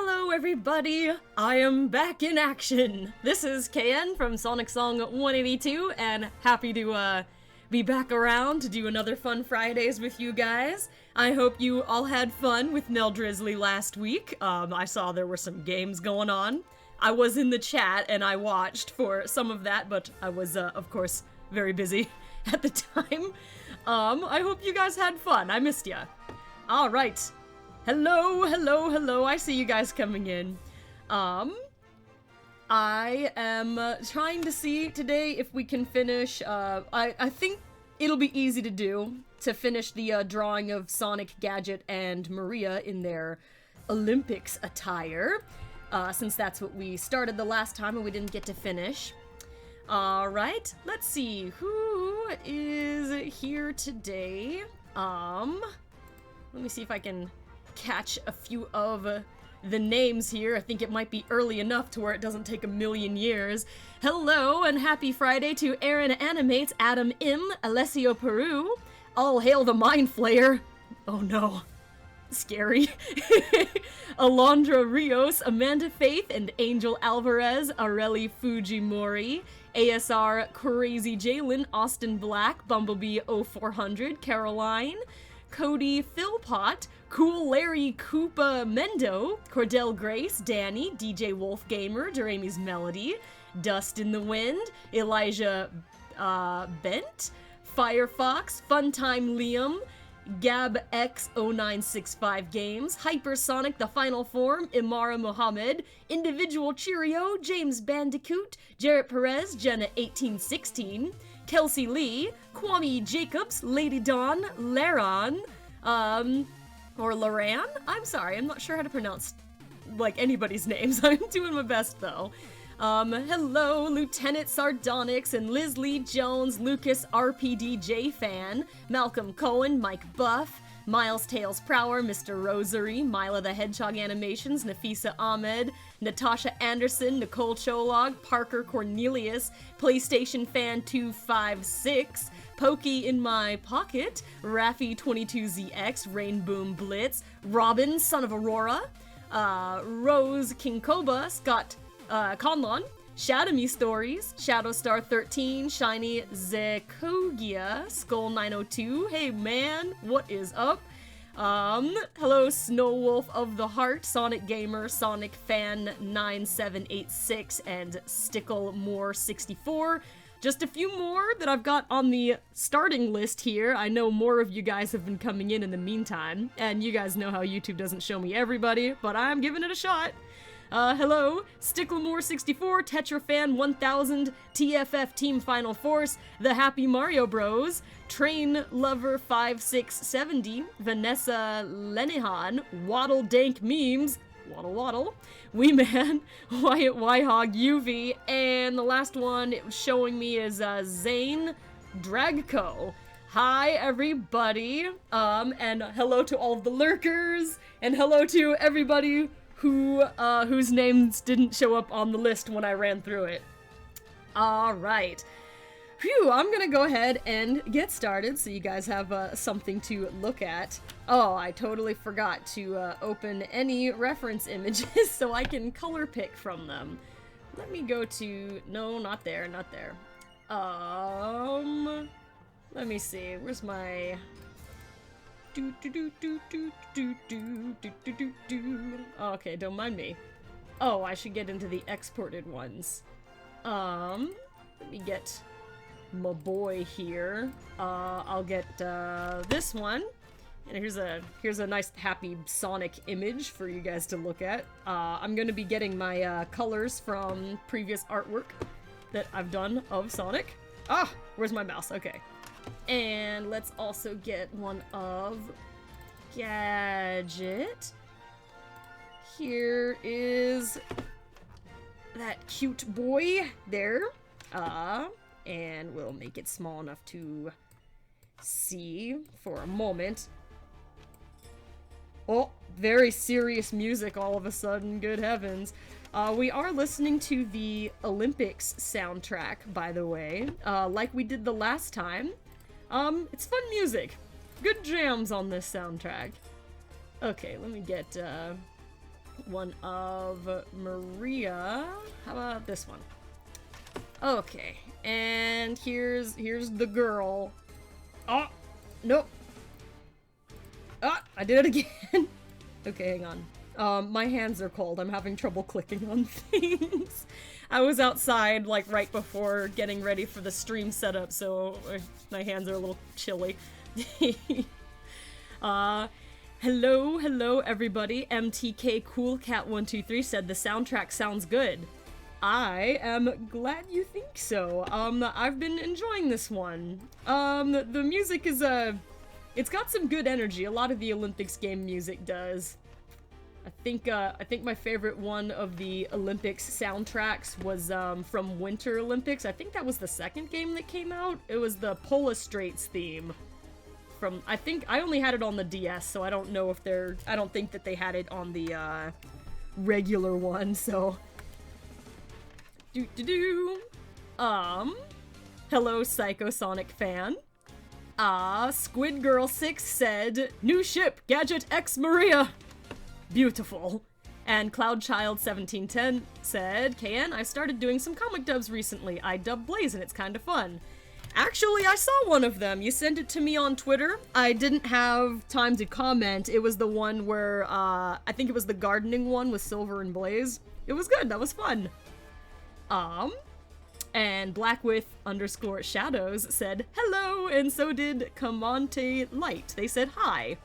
Hello everybody! I am back in action! This is KN from Sonic Song 182, and happy to be back around to do another fun Fridays with you guys. I hope you all had fun with Mel Drizzly last week. I saw there were some games going on. I was in the chat and I watched for some of that, but I was, of course, very busy at the time. I hope you guys had fun. I missed ya. Alright. Hello, hello, hello. I see you guys coming in. I am trying to see today if we can finish, I think it'll be easy to finish the drawing of Sonic, Gadget, and Maria in their Olympics attire, since that's what we started the last time and we didn't get to finish. Alright, let's see, who is here today? Let me see if I can catch a few of the names here. I think it might be early enough to where it doesn't take a million years. Hello and happy Friday to Aaron Animates, Adam M, Alessio Peru. All hail the Mind Flayer. Oh no. Scary. Alondra Rios, Amanda Faith, and Angel Alvarez, Areli Fujimori, ASR Crazy Jalen, Austin Black, Bumblebee 0400, Caroline, Cody Philpott, Cool Larry Koopa Mendo, Cordell Grace, Danny, DJ Wolf Gamer, Jeremy's Melody, Dust in the Wind, Elijah Bent, Firefox, Funtime Liam, Gab X0965 Games, Hypersonic The Final Form, Imara Mohammed, Individual Cheerio, James Bandicoot, Jarrett Perez, Jenna 1816, Kelsey Lee, Kwame Jacobs, Lady Dawn, Laron, or Loran? I'm sorry, I'm not sure how to pronounce, like, anybody's names. I'm doing my best, though. Hello, Lieutenant Sardonyx and Liz Lee Jones, Lucas RPDJ Fan, Malcolm Cohen, Mike Buff, Miles Tails Prower, Mr. Rosary, Mila the Hedgehog Animations, Nafisa Ahmed, Natasha Anderson, Nicole Cholog, Parker Cornelius, PlayStation Fan 256, Pokey in My Pocket, Raffy22ZX, Rainboom Blitz, Robin, Son of Aurora, Rose Kingkoba, Scott Conlon, Shadow Stories, Shadowstar 13, Shiny Zekogia, Skull 902, hey man, what is up? Hello Snowwolf of the Heart, Sonic Gamer, Sonic Fan 9786, and Stickle Moore 64. Just a few more that I've got on the starting list here. I know more of you guys have been coming in the meantime, and you guys know how YouTube doesn't show me everybody, but I'm giving it a shot. Hello, Sticklemore64, Tetrafan 1000, TFF Team Final Force, The Happy Mario Bros, Train Lover 5670, Vanessa Lenihan, Waddle Dank Memes, Waddle Waddle, Wee Man, Wyatt Wyhog UV, and the last one it was showing me is Zane Dragco. Hi everybody, and hello to all of the lurkers, and hello to everybody whose names didn't show up on the list when I ran through it. Alright. Phew, I'm gonna go ahead and get started so you guys have something to look at. Oh, I totally forgot to open any reference images so I can color pick from them. Let me go to... No, not there, not there. Let me see. Where's my... Okay, don't mind me. Oh, I should get into the exported ones. Let me get my boy here. I'll get this one. And here's a nice happy Sonic image for you guys to look at. I'm gonna be getting my colors from previous artwork that I've done of Sonic. Ah, where's my mouse? Okay. And let's also get one of Gadget. Here is that cute boy there. And we'll make it small enough to see for a moment. Oh, very serious music all of a sudden, good heavens. We are listening to the Olympics soundtrack, by the way, like we did the last time. It's fun music. Good jams on this soundtrack. Okay, let me get, one of Maria. How about this one? Okay, and here's the girl. Oh, nope. Ah, I did it again. Okay, hang on. My hands are cold. I'm having trouble clicking on things. I was outside, like, right before getting ready for the stream setup, so my hands are a little chilly. Hello, everybody. MTK Cool Cat 123 said the soundtrack sounds good. I am glad you think so. I've been enjoying this one. The music is, it's got some good energy. A lot of the Olympics game music does. I think my favorite one of the Olympics soundtracks was, from Winter Olympics. I think that was the second game that came out. It was the Pola Straits theme. I think, I only had it on the DS, so I don't know if I don't think that they had it on the, regular one, so... Hello, Psychosonic fan. Squid Girl 6 said, new ship, Gadget X Maria! Beautiful. And Cloudchild1710 said, KN, I started doing some comic dubs recently. I dubbed Blaze and it's kinda fun. Actually, I saw one of them. You sent it to me on Twitter. I didn't have time to comment. It was the one where, I think it was the gardening one with Silver and Blaze. It was good. That was fun. And Blackwith_shadows said, hello, and so did Kamante Light. They said hi.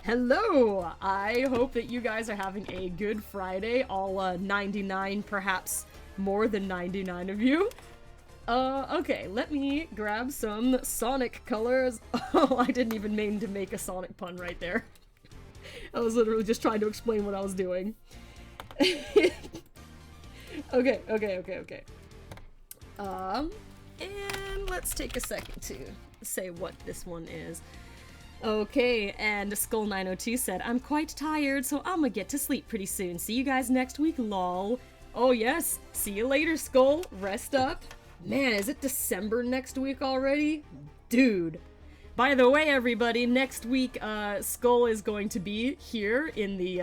Hello! I hope that you guys are having a good Friday, all 99, perhaps more than 99 of you. Okay, let me grab some Sonic colors. Oh, I didn't even mean to make a Sonic pun right there. I was literally just trying to explain what I was doing. Okay. And let's take a second to say what this one is. Okay, and Skull902 said, I'm quite tired, so I'ma get to sleep pretty soon. See you guys next week, lol. Oh yes, see you later, Skull. Rest up. Man, is it December next week already? Dude. By the way, everybody, next week, Skull is going to be here in the,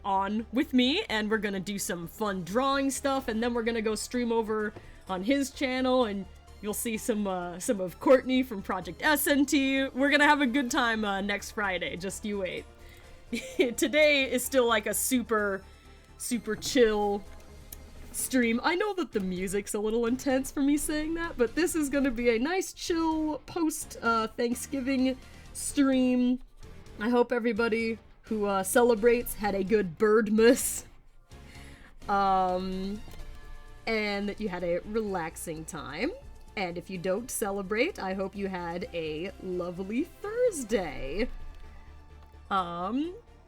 on with me, and we're gonna do some fun drawing stuff, and then we're gonna go stream over on his channel, and you'll see some of Courtney from Project SNT. We're gonna have a good time, next Friday, just you wait. Today is still, like, a super chill stream. I know that the music's a little intense for me saying that, but this is gonna be a nice chill post Thanksgiving stream. I hope everybody who celebrates had a good Birdmas, and that you had a relaxing time. And if you don't celebrate, I hope you had a lovely Thursday.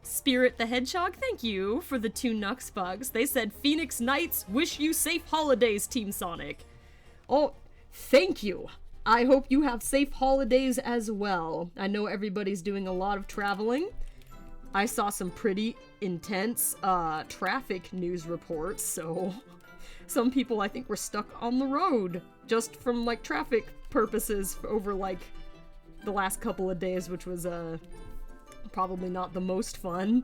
Spirit the Hedgehog, thank you for the 2 Nux bugs. They said, Phoenix Knights, wish you safe holidays, Team Sonic. Oh, thank you. I hope you have safe holidays as well. I know everybody's doing a lot of traveling. I saw some pretty intense, traffic news reports, so... Some people, I think, were stuck on the road, just from, like, traffic purposes over, like, the last couple of days, which was, probably not the most fun.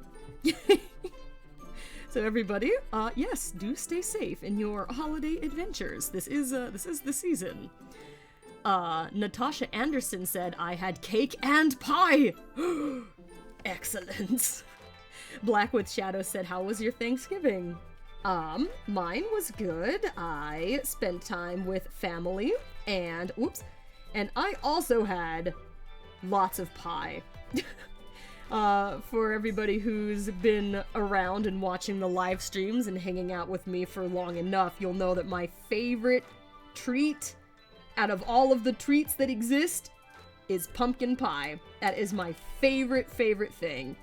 So everybody, yes, do stay safe in your holiday adventures. This is the season. Natasha Anderson said, I had cake and pie! Excellent. Black with Shadow said, how was your Thanksgiving? Mine was good. I spent time with family, and, and I also had lots of pie. For everybody who's been around and watching the live streams and hanging out with me for long enough, you'll know that my favorite treat out of all of the treats that exist is pumpkin pie. That is my favorite thing.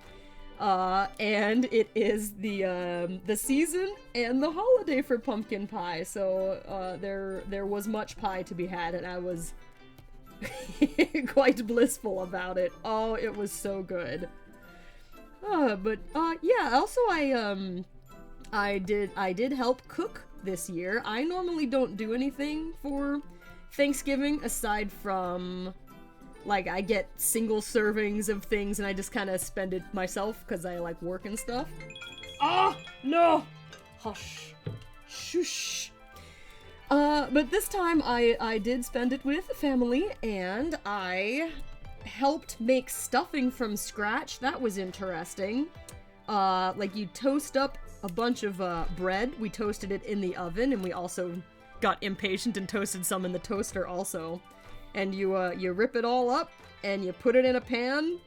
And it is the season and the holiday for pumpkin pie, so, there was much pie to be had, and I was quite blissful about it. Oh, it was so good. Yeah, also I did help cook this year. I normally don't do anything for Thanksgiving aside from, like, I get single servings of things and I just kind of spend it myself because I like work and stuff. Ah! No! Hush. Shush. But this time I did spend it with family, and I helped make stuffing from scratch. That was interesting. Like, you toast up a bunch of bread. We toasted it in the oven, and we also got impatient and toasted some in the toaster also. And you rip it all up, and you put it in a pan,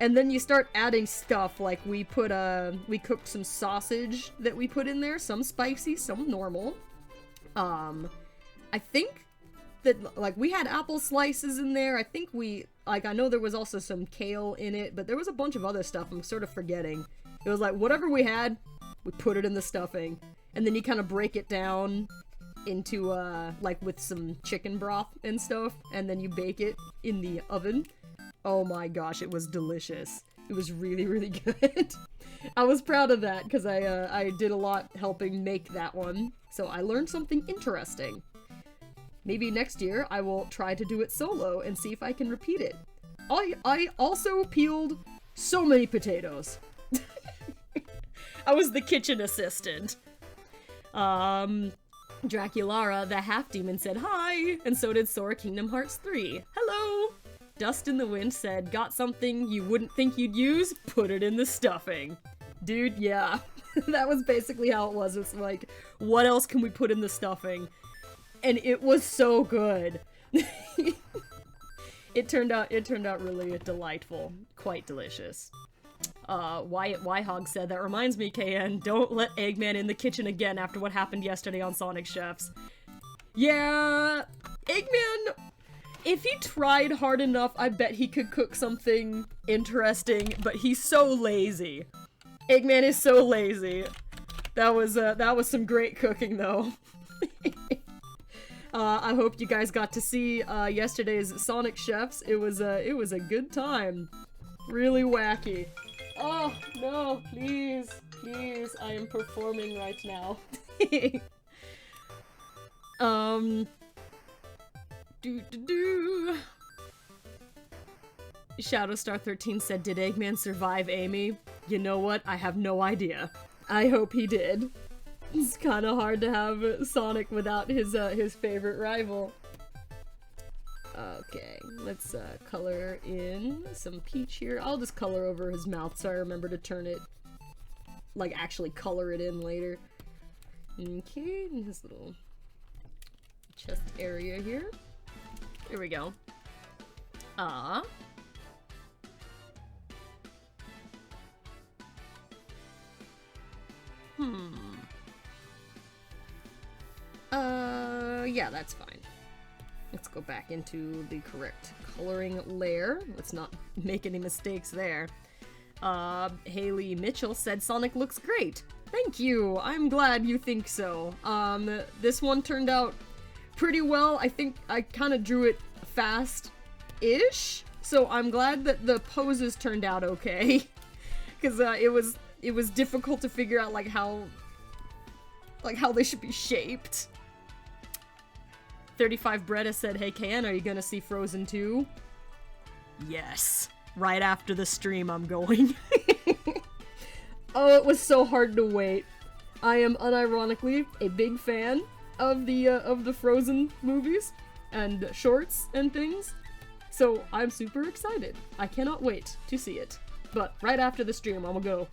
and then you start adding stuff. Like, we cooked some sausage that we put in there, some spicy, some normal. I think that, like, we had apple slices in there. I think I know there was also some kale in it, but there was a bunch of other stuff I'm sort of forgetting. It was like, whatever we had, we put it in the stuffing. And then you kind of break it down into, like, with some chicken broth and stuff, and then you bake it in the oven. Oh my gosh, it was delicious. It was really, really good. I was proud of that, because I did a lot helping make that one. So I learned something interesting. Maybe next year I will try to do it solo and see if I can repeat it. I also peeled so many potatoes. I was the kitchen assistant. Draculara, the half-demon, said hi, and so did Sora Kingdom Hearts 3. Hello! Dust in the Wind said, got something you wouldn't think you'd use? Put it in the stuffing. Dude, yeah. That was basically how it was. It's like, what else can we put in the stuffing? And it was so good. It turned out really delightful. Quite delicious. Wyatt Wyhog said, that reminds me, KN, don't let Eggman in the kitchen again after what happened yesterday on Sonic Chefs. Yeah, Eggman, if he tried hard enough, I bet he could cook something interesting, but he's so lazy. Eggman is so lazy. That was some great cooking, though. I hope you guys got to see yesterday's Sonic Chefs. It was a good time. Really wacky. Oh no, please, please! I am performing right now. Shadowstar13 said, did Eggman survive Amy? You know what? I have no idea. I hope he did. It's kind of hard to have Sonic without his favorite rival. Okay, let's color in some peach here. I'll just color over his mouth so I remember to turn it, like, actually color it in later. Okay, and his little chest area here. Here we go. Yeah, that's fine. Let's go back into the correct coloring layer. Let's not make any mistakes there. Haley Mitchell said Sonic looks great. Thank you. I'm glad you think so. This one turned out pretty well. I think I kind of drew it fast-ish, so I'm glad that the poses turned out okay. Because it was difficult to figure out how they should be shaped. 35 Bretta said, hey KN, are you gonna see Frozen 2? Yes. Right after the stream I'm going. Oh, it was so hard to wait. I am unironically a big fan of the Frozen movies and shorts and things. So I'm super excited. I cannot wait to see it. But right after the stream, I'ma go,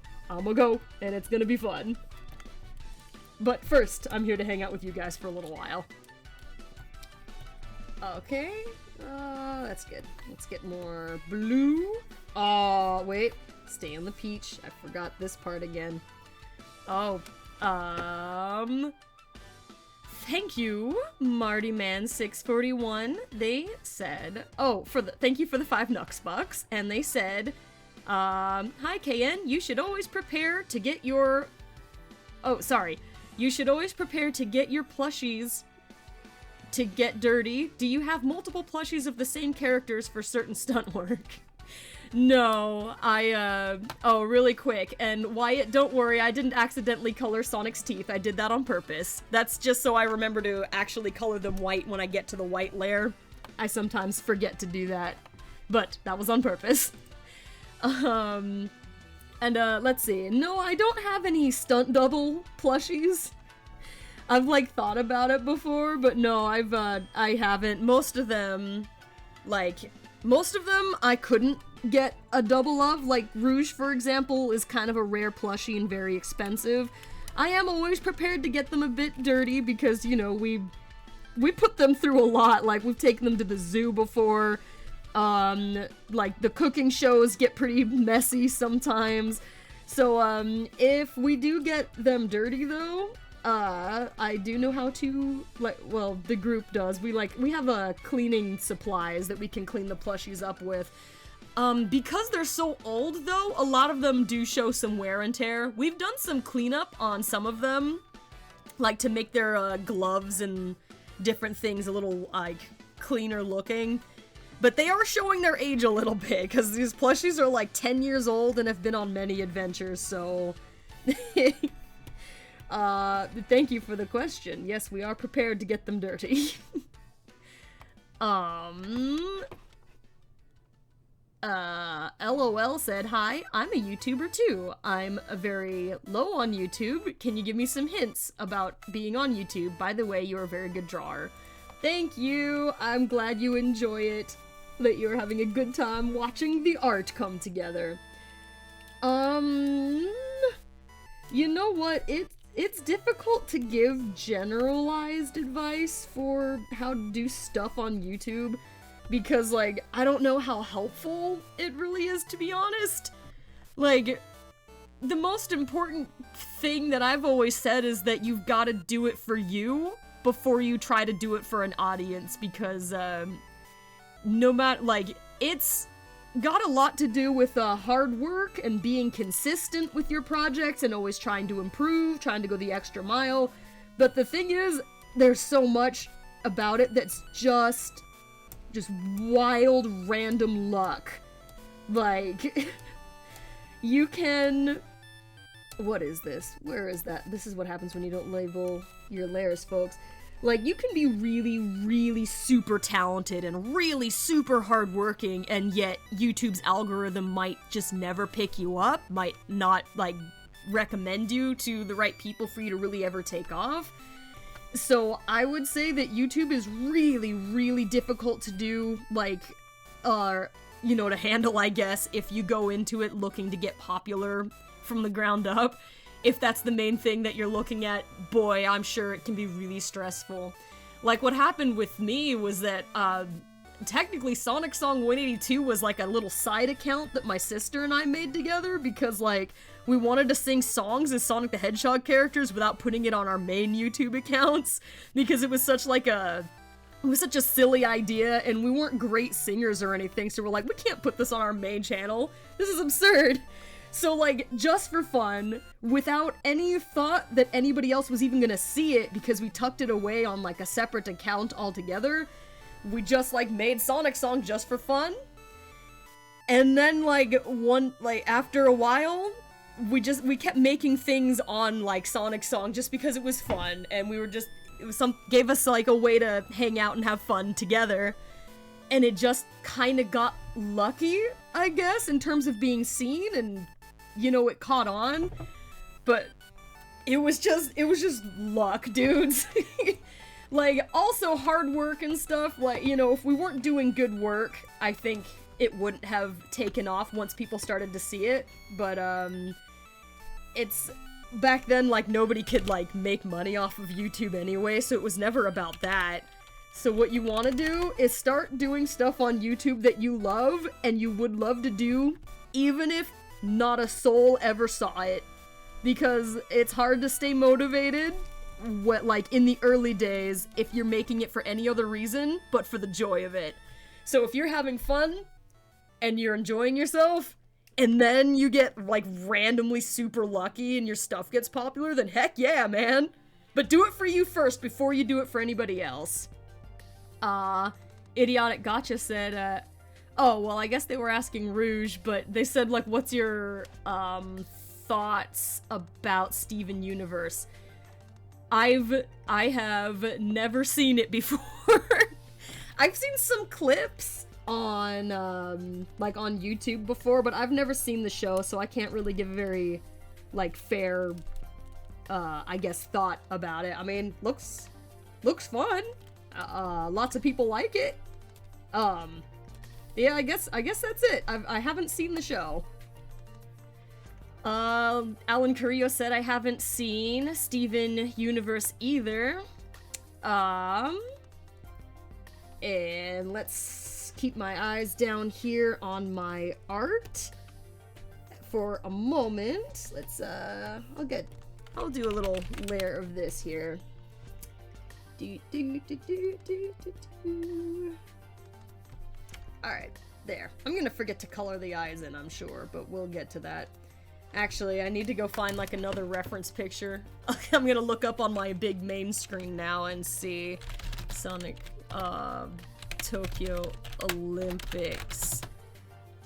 and it's gonna be fun. But first, I'm here to hang out with you guys for a little while. Okay, that's good. Let's get more blue. Oh, wait. Stay on the peach. I forgot this part again. Oh, thank you, MartyMan641. They said, oh, thank you for the 5 Nux bucks. And they said, hi KN, you should always prepare to get your, you should always prepare to get your plushies to get dirty. Do you have multiple plushies of the same characters for certain stunt work? No, oh, really quick, and Wyatt, don't worry, I didn't accidentally color Sonic's teeth, I did that on purpose. That's just so I remember to actually color them white when I get to the white layer. I sometimes forget to do that, but that was on purpose. And, let's see. No, I don't have any stunt double plushies. I've, like, thought about it before, but no, I haven't. Most of them, I couldn't get a double of. Like, Rouge, for example, is kind of a rare plushie and very expensive. I am always prepared to get them a bit dirty because, you know, we put them through a lot. Like, we've taken them to the zoo before. Like, the cooking shows get pretty messy sometimes. So, if we do get them dirty, though, I do know how to, like, well, the group does. We have, cleaning supplies that we can clean the plushies up with. Because they're so old, though, a lot of them do show some wear and tear. We've done some cleanup on some of them, like, to make their, gloves and different things a little, like, cleaner looking. But they are showing their age a little bit, because these plushies are like 10 years old and have been on many adventures, so... Thank you for the question. Yes, we are prepared to get them dirty. LOL said, "Hi, I'm a YouTuber too. I'm very low on YouTube. Can you give me some hints about being on YouTube? By the way, you're a very good drawer." Thank you. I'm glad you enjoy it. That you're having a good time watching the art come together. You know what? It's difficult to give generalized advice for how to do stuff on YouTube because, like, I don't know how helpful it really is, to be honest. Like, the most important thing that I've always said is that you've got to do it for you before you try to do it for an audience because, no matter, like, it's got a lot to do with hard work and being consistent with your projects and always trying to improve, trying to go the extra mile. But the thing is, there's so much about it that's just wild random luck. Like, you can... What is this? Where is that? This is what happens when you don't label your layers, folks. Like, you can be really, really super talented and really super hardworking, and yet YouTube's algorithm might just never pick you up, might not, like, recommend you to the right people for you to really ever take off. So I would say that YouTube is really, really difficult to do, like, you know, to handle, I guess, if you go into it looking to get popular from the ground up. If that's the main thing that you're looking at, boy, I'm sure it can be really stressful. Like, what happened with me was that, technically Sonic Song 182 was like a little side account that my sister and I made together because, like, we wanted to sing songs as Sonic the Hedgehog characters without putting it on our main YouTube accounts because it was such a silly idea and we weren't great singers or anything, so we're like, we can't put this on our main channel. This is absurd. So, like, just for fun, without any thought that anybody else was even gonna see it because we tucked it away on, like, a separate account altogether, we just, like, made Sonic Song just for fun. And then, like, after a while, we kept making things on, like, Sonic Song just because it was fun, and gave us, like, a way to hang out and have fun together. And it just kinda got lucky, I guess, in terms of being seen, and, you know, it caught on. But it was just luck, dudes. Like, also hard work and stuff, like, you know, if we weren't doing good work, I think it wouldn't have taken off once people started to see it. But, it's... Back then, like, nobody could, like, make money off of YouTube anyway, so it was never about that. So what you want to do is start doing stuff on YouTube that you love and you would love to do, even if not a soul ever saw it. Because it's hard to stay motivated, like, in the early days, if you're making it for any other reason but for the joy of it. So if you're having fun and you're enjoying yourself, and then you get, like, randomly super lucky and your stuff gets popular, then heck yeah, man! But do it for you first before you do it for anybody else. Idiotic Gotcha said, oh, well, I guess they were asking Rouge, but they said, like, what's your, thoughts about Steven Universe? I have never seen it before. I've seen some clips, on, like, on YouTube before, but I've never seen the show, so I can't really give a very, like, fair, I guess, thought about it. I mean, looks fun. Lots of people like it. Yeah, I guess that's it. I haven't seen the show. Alan Carrillo said I haven't seen Steven Universe either. And let's keep my eyes down here on my art for a moment. Let's, I'll do a little layer of this here. Alright, there. I'm gonna forget to color the eyes in, I'm sure, but we'll get to that. Actually, I need to go find, like, another reference picture. I'm gonna look up on my big main screen now and see Sonic, Tokyo Olympics.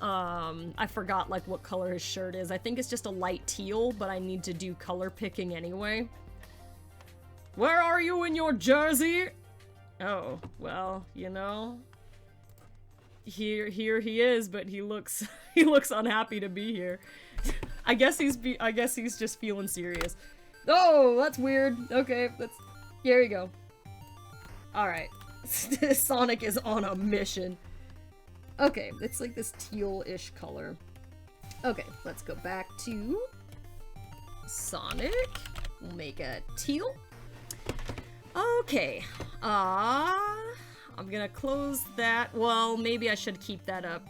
I forgot, like, what color his shirt is. I think it's just a light teal, but I need to do color picking anyway. Where are you in your jersey? Oh, well, you know... Here he is, but he looks unhappy to be here. I guess he's just feeling serious. Oh, that's weird. Okay, here we go. Alright. Sonic is on a mission. Okay, it's like this teal-ish color. Okay, let's go back to Sonic. We'll make a teal. Okay. I'm gonna close that. Well, maybe I should keep that up.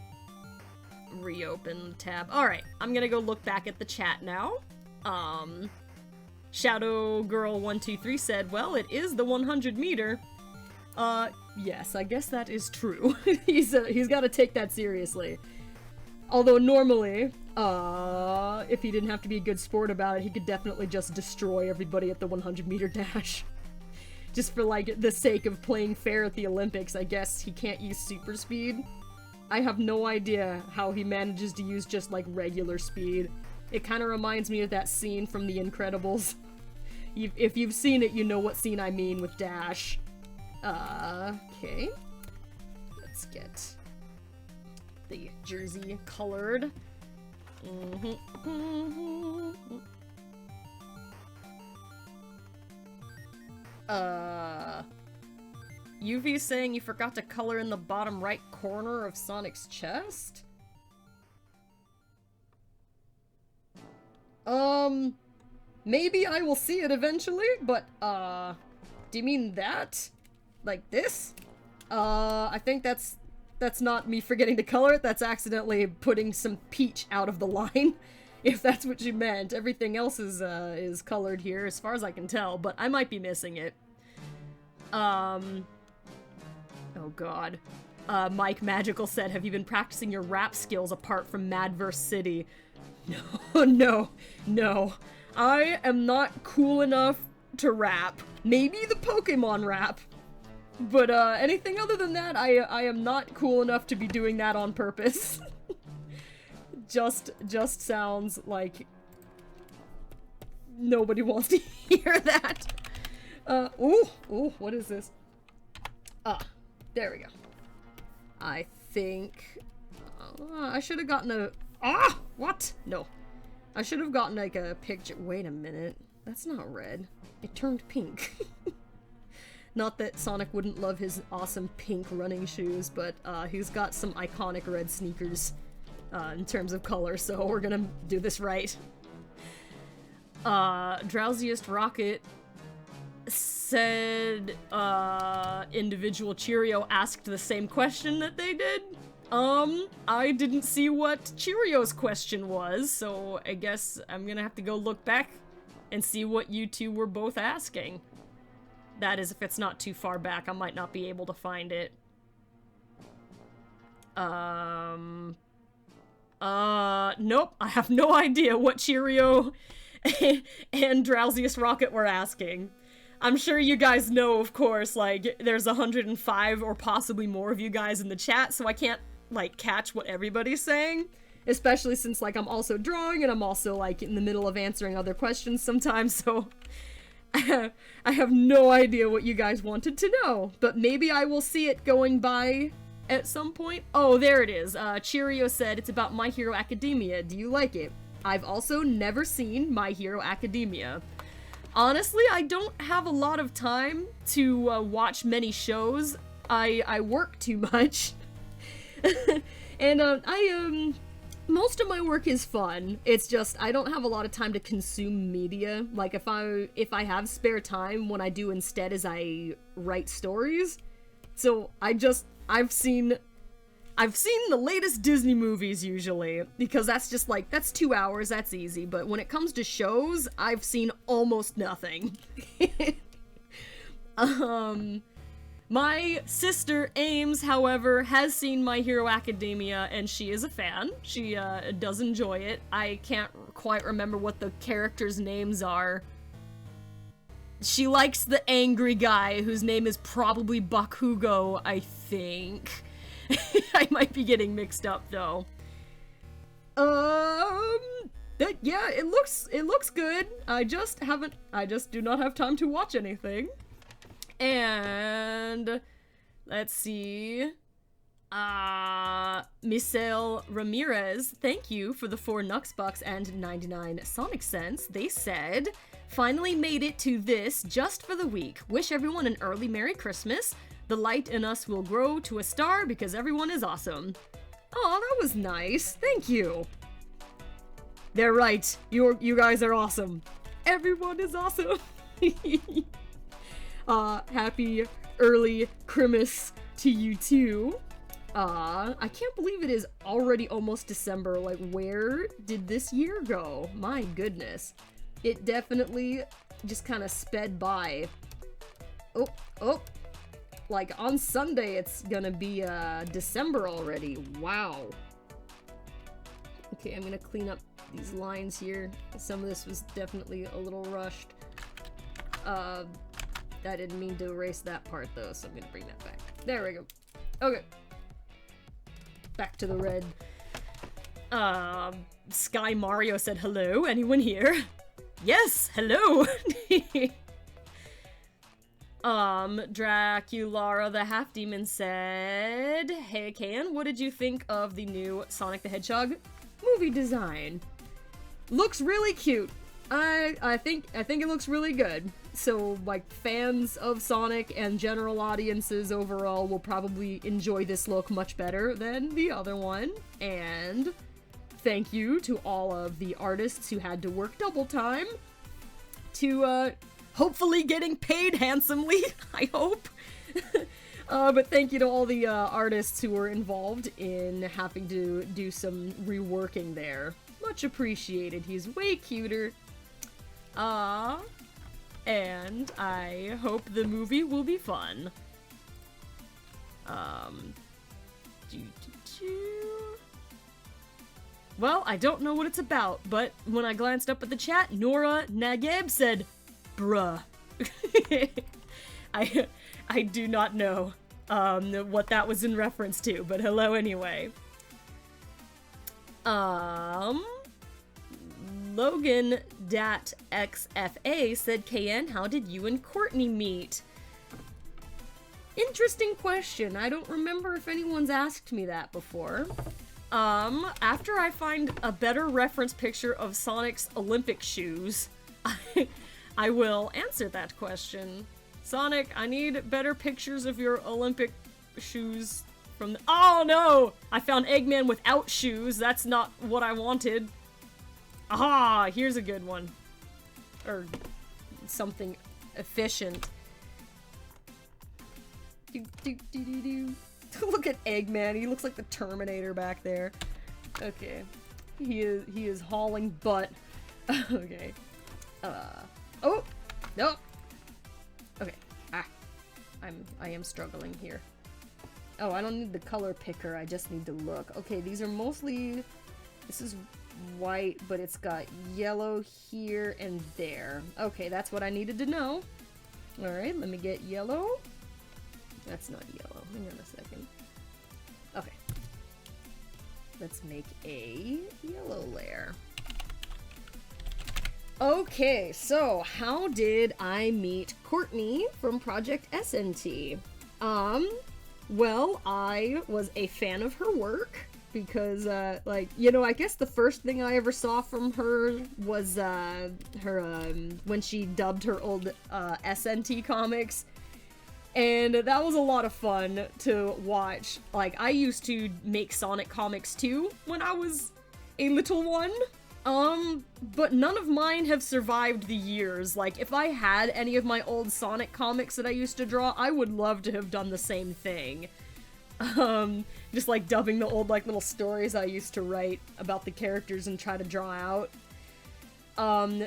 Reopen the tab. Alright, I'm gonna go look back at the chat now. Shadow Girl 123 said, well, it is the 100 meter. Yes, I guess that is true. He's gotta take that seriously. Although normally, if he didn't have to be a good sport about it, he could definitely just destroy everybody at the 100 meter dash. Just for, like, the sake of playing fair at the Olympics, I guess he can't use super speed. I have no idea how he manages to use just, like, regular speed. It kind of reminds me of that scene from The Incredibles. If you've seen it, you know what scene I mean with Dash. Okay. Let's get the jersey colored. UV saying you forgot to color in the bottom right corner of Sonic's chest? Maybe I will see it eventually, but, do you mean that? Like this? I think that's not me forgetting to color it, that's accidentally putting some peach out of the line. If that's what you meant. Everything else is colored here, as far as I can tell, but I might be missing it. Oh god. Mike Magical said, have you been practicing your rap skills apart from Madverse City? No. I am not cool enough to rap. Maybe the Pokemon rap. But, anything other than that, I am not cool enough to be doing that on purpose. Just sounds like nobody wants to hear that. Ooh, what is this? There we go. I think I should have gotten what? No. I should have gotten, like, a picture. Wait a minute. That's not red. It turned pink. Not that Sonic wouldn't love his awesome pink running shoes, but, he's got some iconic red sneakers. In terms of color, so we're gonna do this right. Drowsiest Rocket said, individual Cheerio asked the same question that they did. I didn't see what Cheerio's question was, so I guess I'm gonna have to go look back and see what you two were both asking. That is, if it's not too far back, I might not be able to find it. Nope, I have no idea what Cheerio and Drowsiest Rocket were asking. I'm sure you guys know, of course, like, there's 105 or possibly more of you guys in the chat, so I can't, like, catch what everybody's saying. Especially since, like, I'm also drawing and I'm also, like, in the middle of answering other questions sometimes, so I have no idea what you guys wanted to know. But maybe I will see it going by at some point. Oh, there it is. Cheerio said it's about My Hero Academia. Do you like it? I've also never seen My Hero Academia. Honestly, I don't have a lot of time to watch many shows. I work too much. And most of my work is fun. It's just I don't have a lot of time to consume media. Like if I have spare time, what I do instead is I write stories. So I've seen the latest Disney movies usually, because that's just like, that's 2 hours, that's easy. But when it comes to shows, I've seen almost nothing. My sister Ames, however, has seen My Hero Academia, and she is a fan. She does enjoy it. I can't quite remember what the characters' names are. She likes the angry guy, whose name is probably Bakugo, I think. I might be getting mixed up, though. Yeah, it looks good. I just do not have time to watch anything. And let's see. Misael Ramirez, thank you for the 4 Nux Bucks and 99 Sonic Cents. They said, finally made it to this just for the week. Wish everyone an early Merry Christmas. The light in us will grow to a star because everyone is awesome. Oh, that was nice. Thank you. They're right. You guys are awesome. Everyone is awesome. Happy early Christmas to you too. I can't believe it is already almost December. Like, where did this year go? My goodness. It definitely just kind of sped by. Oh. Like, on Sunday, it's gonna be, December already. Wow. Okay, I'm gonna clean up these lines here. Some of this was definitely a little rushed. I didn't mean to erase that part, though, so I'm gonna bring that back. There we go. Okay. Back to the red. Sky Mario said hello. Anyone here? Yes, hello! Draculara the Half Demon said, hey Can, what did you think of the new Sonic the Hedgehog movie design? Looks really cute. I think it looks really good. So, like, fans of Sonic and general audiences overall will probably enjoy this look much better than the other one. And thank you to all of the artists who had to work double time to, hopefully getting paid handsomely, I hope. But thank you to all the artists who were involved in having to do some reworking there. Much appreciated. He's way cuter. And I hope the movie will be fun. Well, I don't know what it's about, but when I glanced up at the chat, Nora Nageb said, bruh. I do not know what that was in reference to, but hello anyway. Logan.xfa said, KN, how did you and Courtney meet? Interesting question. I don't remember if anyone's asked me that before. After I find a better reference picture of Sonic's Olympic shoes, I will answer that question. Sonic, I need better pictures of your Olympic shoes from the— oh no! I found Eggman without shoes. That's not what I wanted. Aha! Here's a good one. Or something efficient. Look at Eggman. He looks like the Terminator back there. Okay. He is hauling butt. Okay. Oh! No! Okay. I am struggling here. Oh, I don't need the color picker, I just need to look. Okay, these are mostly... this is white, but it's got yellow here and there. Okay, that's what I needed to know. Alright, let me get yellow. That's not yellow. Hang on a second. Okay. Let's make a yellow layer. Okay, so how did I meet Courtney from Project SNT? Well, I was a fan of her work because, like, you know, I guess the first thing I ever saw from her was, when she dubbed her old, SNT comics. And that was a lot of fun to watch. Like, I used to make Sonic comics too when I was a little one. But none of mine have survived the years. Like, if I had any of my old Sonic comics that I used to draw, I would love to have done the same thing. Just like dubbing the old, like, little stories I used to write about the characters and try to draw out.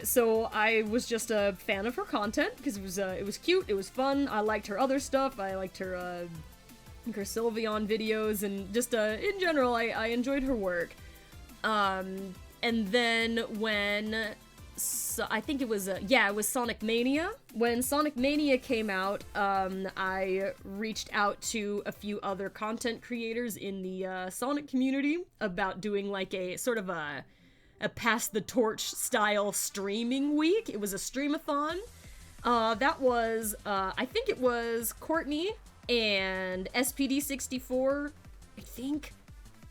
So I was just a fan of her content, because it was cute, it was fun, I liked her other stuff, I liked her Sylveon videos, and just, in general, I enjoyed her work. And then when, I think it was, it was Sonic Mania. When Sonic Mania came out, I reached out to a few other content creators in the, Sonic community about doing, like, a sort of a pass the torch style streaming week. It was a streamathon. That was, I think it was Courtney and SPD64, I think,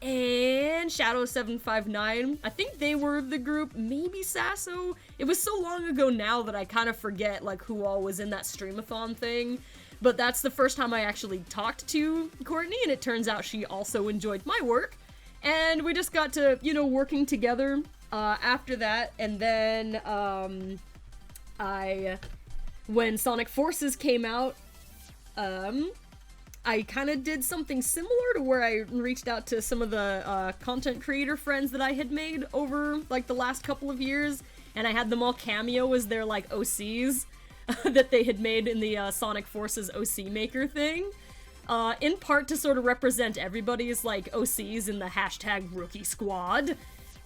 and Shadow759. I think they were the group, maybe Sasso. It was so long ago now that I kind of forget, like, who all was in that streamathon thing. But that's the first time I actually talked to Courtney, and it turns out she also enjoyed my work. And we just got to, you know, working together after that. And then when Sonic Forces came out, I kind of did something similar to where I reached out to some of the content creator friends that I had made over, like, the last couple of years, and I had them all cameo as their, like, OCs that they had made in the Sonic Forces OC Maker thing. In part to sort of represent everybody's, like, OCs in the hashtag Rookie Squad.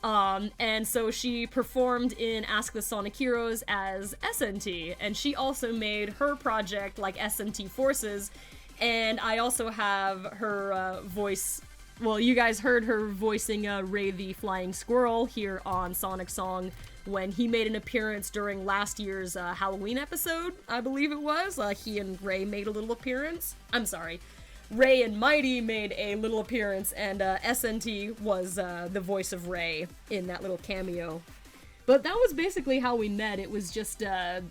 And so she performed in Ask the Sonic Heroes as SNT, and she also made her project, like, SNT Forces, and I also have her, voice, well, you guys heard her voicing, Ray the Flying Squirrel here on Sonic Song when he made an appearance during last year's, Halloween episode, I believe it was. He and Ray made a little appearance. I'm sorry. Ray and Mighty made a little appearance, and SNT was the voice of Ray in that little cameo. But that was basically how we met. It was just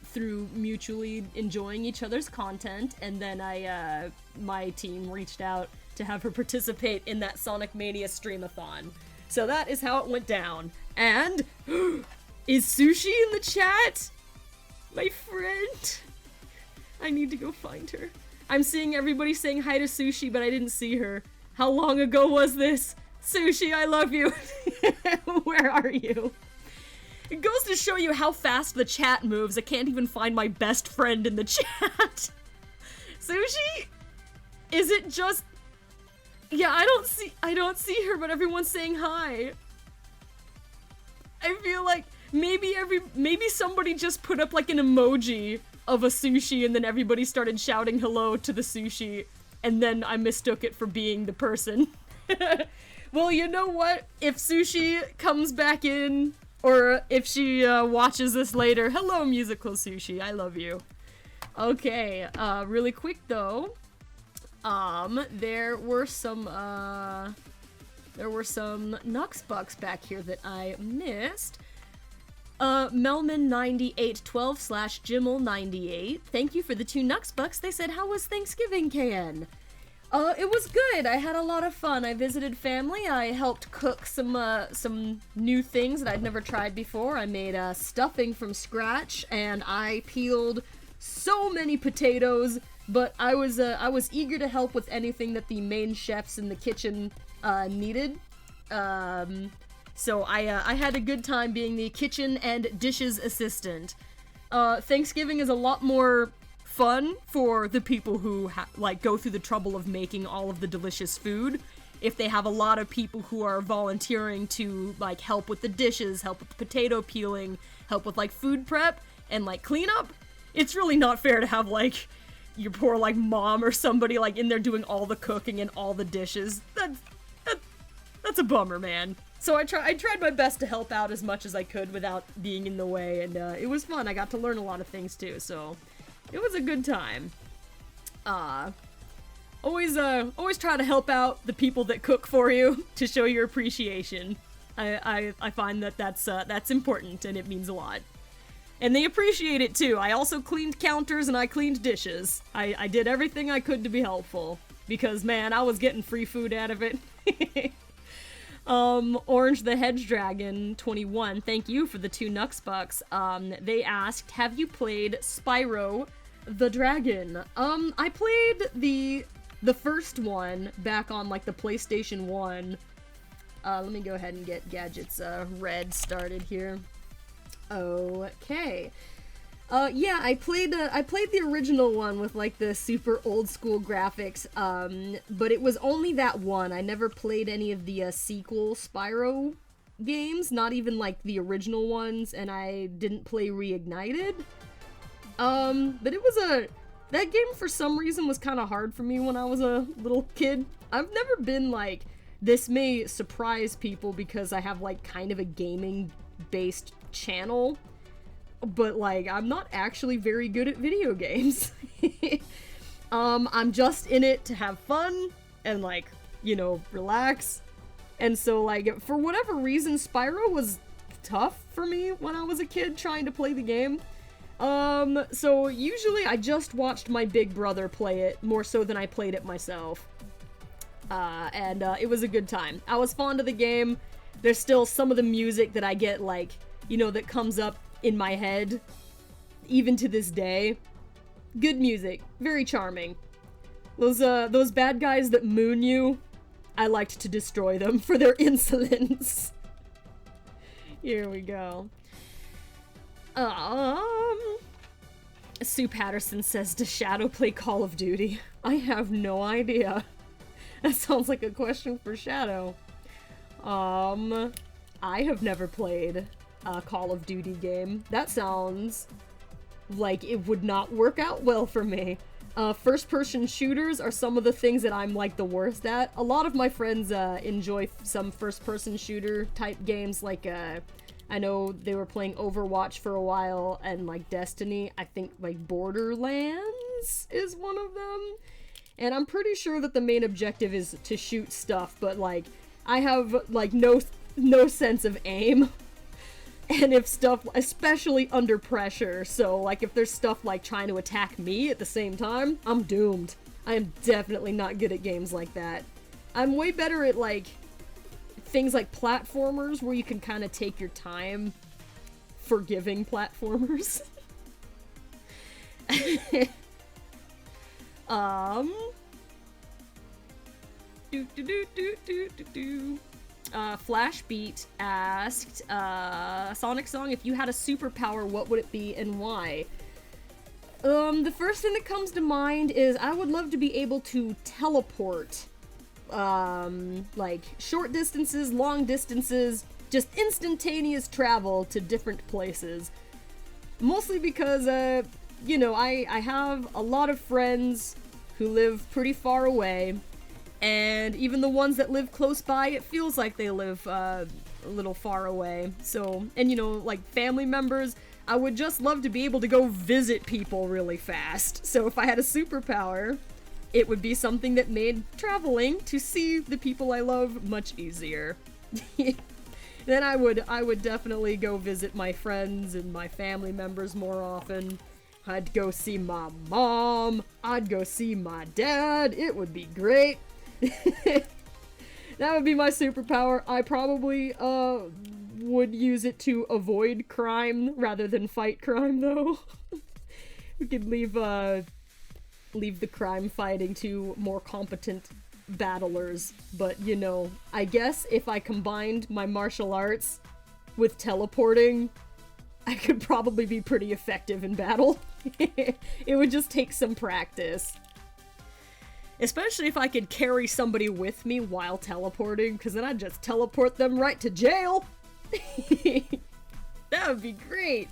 through mutually enjoying each other's content, and then my team reached out to have her participate in that Sonic Mania streamathon. So that is how it went down. And is Sushi in the chat? My friend. I need to go find her. I'm seeing everybody saying hi to Sushi, but I didn't see her. How long ago was this? Sushi, I love you. Where are you? It goes to show you how fast the chat moves. I can't even find my best friend in the chat. Sushi? Is it just... Yeah, I don't see her, but everyone's saying hi. I feel like maybe somebody just put up, like, an emoji of a sushi, and then everybody started shouting hello to the sushi, and then I mistook it for being the person. Well, you know what? If Sushi comes back in, or if she watches this later, hello, Musical Sushi, I love you. Okay, really quick though, there were some Nux Bucks back here that I missed. Melman9812/Jimmel98. Thank you for the 2 Nux Bucks. They said, how was Thanksgiving, KN? It was good. I had a lot of fun. I visited family. I helped cook some new things that I'd never tried before. I made stuffing from scratch, and I peeled so many potatoes, but I was eager to help with anything that the main chefs in the kitchen needed. So I had a good time being the kitchen and dishes assistant. Thanksgiving is a lot more fun for the people who go through the trouble of making all of the delicious food. If they have a lot of people who are volunteering to, like, help with the dishes, help with the potato peeling, help with, like, food prep and, like, cleanup, it's really not fair to have, like, your poor, like, mom or somebody, like, in there doing all the cooking and all the dishes. That's a bummer, man. So I tried my best to help out as much as I could without being in the way, and it was fun. I got to learn a lot of things too, so it was a good time. Always try to help out the people that cook for you to show your appreciation. I find that that's important and it means a lot. And they appreciate it too. I also cleaned counters and I cleaned dishes. I did everything I could to be helpful. Because, man, I was getting free food out of it. Orange the Hedge Dragon 21, thank you for the 2 Nux bucks. They asked, have you played Spyro the Dragon? I played the first one back on, like, the PlayStation 1. Let me go ahead and get Gadgets, Red started here. Okay. Yeah, I played the original one with, like, the super old school graphics, but it was only that one. I never played any of the, sequel Spyro games, not even, like, the original ones, and I didn't play Reignited. But it was that game for some reason was kind of hard for me when I was a little kid. I've never been, like, this may surprise people because I have, like, kind of a gaming-based channel. But, like, I'm not actually very good at video games. I'm just in it to have fun and, like, you know, relax. And so, like, for whatever reason, Spyro was tough for me when I was a kid trying to play the game. So usually I just watched my big brother play it more so than I played it myself. And it was a good time. I was fond of the game. There's still some of the music that I get, like, you know, that comes up in my head, even to this day. Good music, very charming. Those bad guys that moon you, I liked to destroy them for their insolence. Here we go. Sue Patterson says, does Shadow play Call of Duty? I have no idea. That sounds like a question for Shadow. I have never played a Call of Duty game. That sounds like it would not work out well for me. First-person shooters are some of the things that I'm, like, the worst at. A lot of my friends enjoy some first-person shooter type games, like, I know they were playing Overwatch for a while, and, like, Destiny. I think, like, Borderlands is one of them. And I'm pretty sure that the main objective is to shoot stuff, but, like, I have, like, no sense of aim. And if stuff, especially under pressure, so, like, if there's stuff, like, trying to attack me at the same time, I'm doomed. I am definitely not good at games like that. I'm way better at, like, things like platformers, where you can kind of take your time forgiving platformers. Flashbeat asked, Sonic Song, if you had a superpower, what would it be and why? The first thing that comes to mind is I would love to be able to teleport. Like, short distances, long distances, just instantaneous travel to different places. Mostly because, you know, I have a lot of friends who live pretty far away, and even the ones that live close by, it feels like they live, a little far away. So, and you know, like, family members, I would just love to be able to go visit people really fast. So if I had a superpower, it would be something that made traveling to see the people I love much easier. Then I would definitely go visit my friends and my family members more often. I'd go see my mom. I'd go see my dad. It would be great. That would be my superpower. I probably, would use it to avoid crime rather than fight crime, though. We could leave the crime fighting to more competent battlers. But, you know, I guess if I combined my martial arts with teleporting, I could probably be pretty effective in battle. It would just take some practice. Especially if I could carry somebody with me while teleporting, because then I'd just teleport them right to jail. That would be great.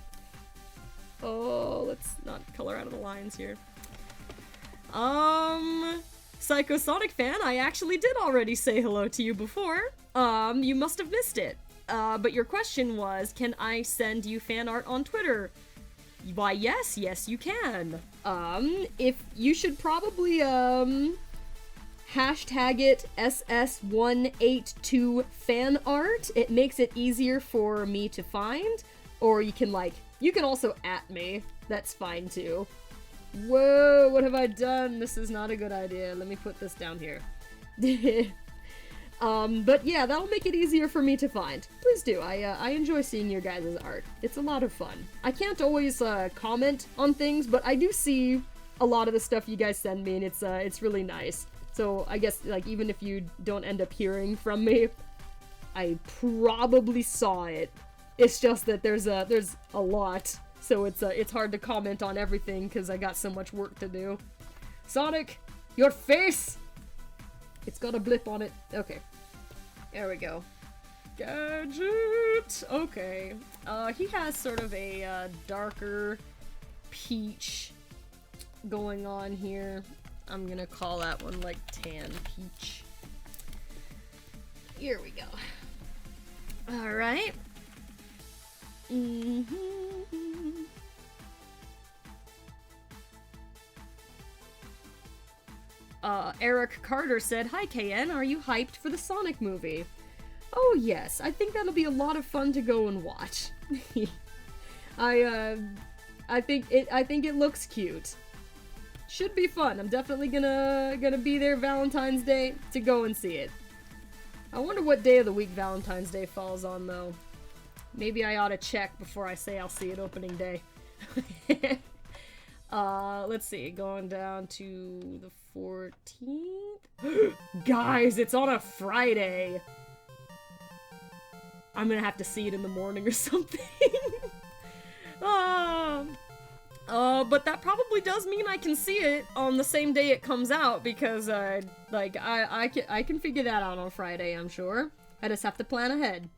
Oh, let's not color out of the lines here. Psychosonic fan, I actually did already say hello to you before. You must have missed it. But your question was, can I send you fan art on Twitter? Why, yes, you can. If you should probably, hashtag it SS182fanart. It makes it easier for me to find. Or you can also @ me. That's fine too. Whoa, what have I done? This is not a good idea. Let me put this down here. But yeah, that'll make it easier for me to find. Please do. I enjoy seeing your guys' art. It's a lot of fun. I can't always comment on things, but I do see a lot of the stuff you guys send me, and it's really nice. So I guess, like, even if you don't end up hearing from me, I probably saw it. It's just that there's a lot, so it's hard to comment on everything because I got so much work to do. Sonic, your face! It's got a blip on it. Okay. There we go. Gadget! Okay. He has sort of a darker peach going on here. I'm gonna call that one like tan peach. Here we go. Alright. Eric Carter said, "Hi KN, are you hyped for the Sonic movie?" Oh yes, I think that'll be a lot of fun to go and watch. I think it looks cute. Should be fun. I'm definitely gonna be there Valentine's Day to go and see it. I wonder what day of the week Valentine's Day falls on though. Maybe I ought to check before I say I'll see it opening day. Let's see, going down to the 14th? Guys, it's on a Friday! I'm gonna have to see it in the morning or something. But that probably does mean I can see it on the same day it comes out, because, I can figure that out on Friday, I'm sure. I just have to plan ahead.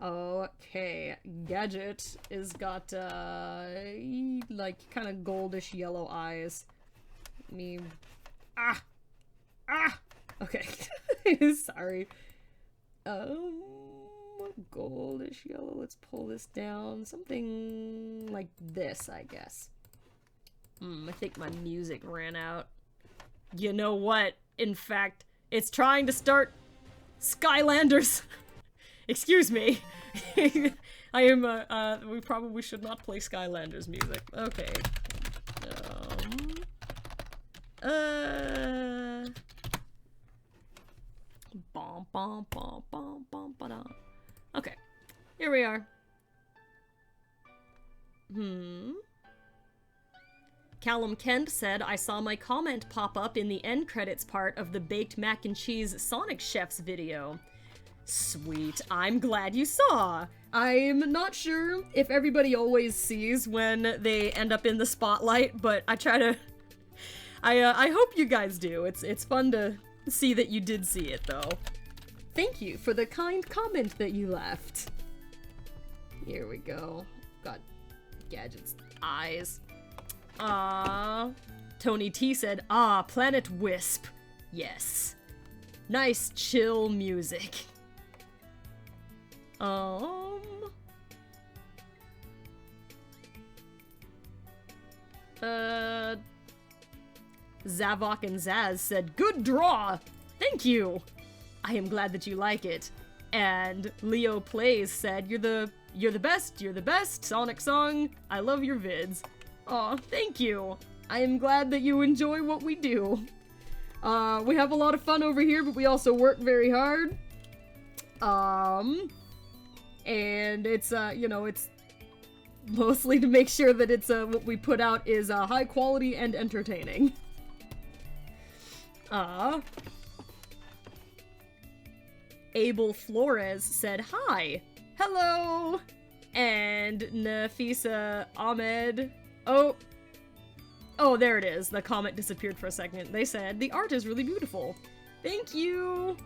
Okay, Gadget is got, like, kind of goldish yellow eyes. Okay. Sorry. Goldish yellow, let's pull this down. Something like this, I guess. I think my music ran out. You know what? In fact, it's trying to start Skylanders. Excuse me. I am, we probably should not play Skylanders music. Okay. Okay. Here we are. Callum Kent said, "I saw my comment pop up in the end credits part of the Baked Mac and Cheese Sonic Chef's video." Sweet, I'm glad you saw. I'm not sure if everybody always sees when they end up in the spotlight, but I try to... I hope you guys do. It's fun to see that you did see it, though. Thank you for the kind comment that you left. Here we go. Got Gadget's eyes. Tony T said, Planet Wisp. Yes. Nice chill music. Zavok and Zaz said, "Good draw! Thank you! I am glad that you like it." And Leo Plays said, You're the best, Sonic Song, I love your vids." Aw, thank you! I am glad that you enjoy what we do. We have a lot of fun over here, but we also work very hard. And it's, it's mostly to make sure that it's, what we put out is, high quality and entertaining. Abel Flores said, "Hi! Hello!" And Nafisa Ahmed... Oh, there it is. The comment disappeared for a second. They said, "The art is really beautiful." Thank you!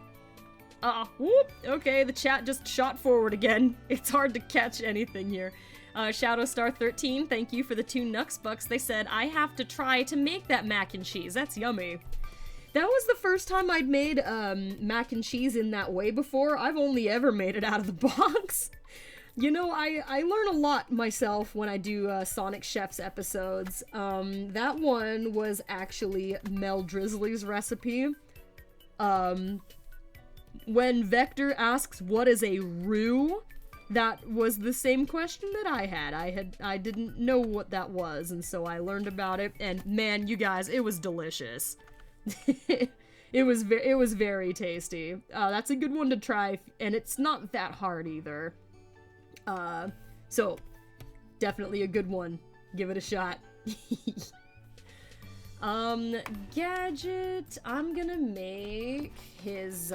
Whoop! Okay, the chat just shot forward again. It's hard to catch anything here. Shadowstar13, thank you for the 2 Nux Bucks. They said, "I have to try to make that mac and cheese. That's yummy." That was the first time I'd made, mac and cheese in that way before. I've only ever made it out of the box. You know, I learn a lot myself when I do, Sonic Chef's episodes. That one was actually Mel Drizzly's recipe. When Vector asks what is a roux, that was the same question that I had. I didn't know what that was, and so I learned about it, and man, you guys, it was delicious. It was very tasty. That's a good one to try, and it's not that hard either. So definitely a good one. Give it a shot. Gadget, I'm gonna make his,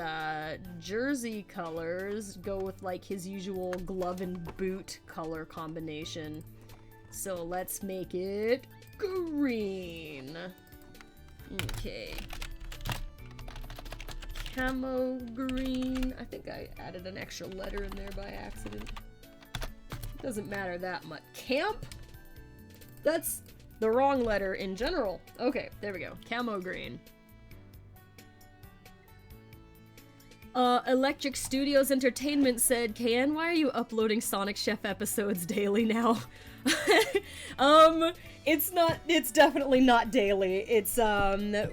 jersey colors go with, like, his usual glove and boot color combination. So let's make it green. Okay. Camo green. I think I added an extra letter in there by accident. Doesn't matter that much. Camp? That's the wrong letter in general. Okay, there we go. Camo green. Electric Studios Entertainment said, KN, why are you uploading Sonic Chef episodes daily now? It's definitely not daily. It's,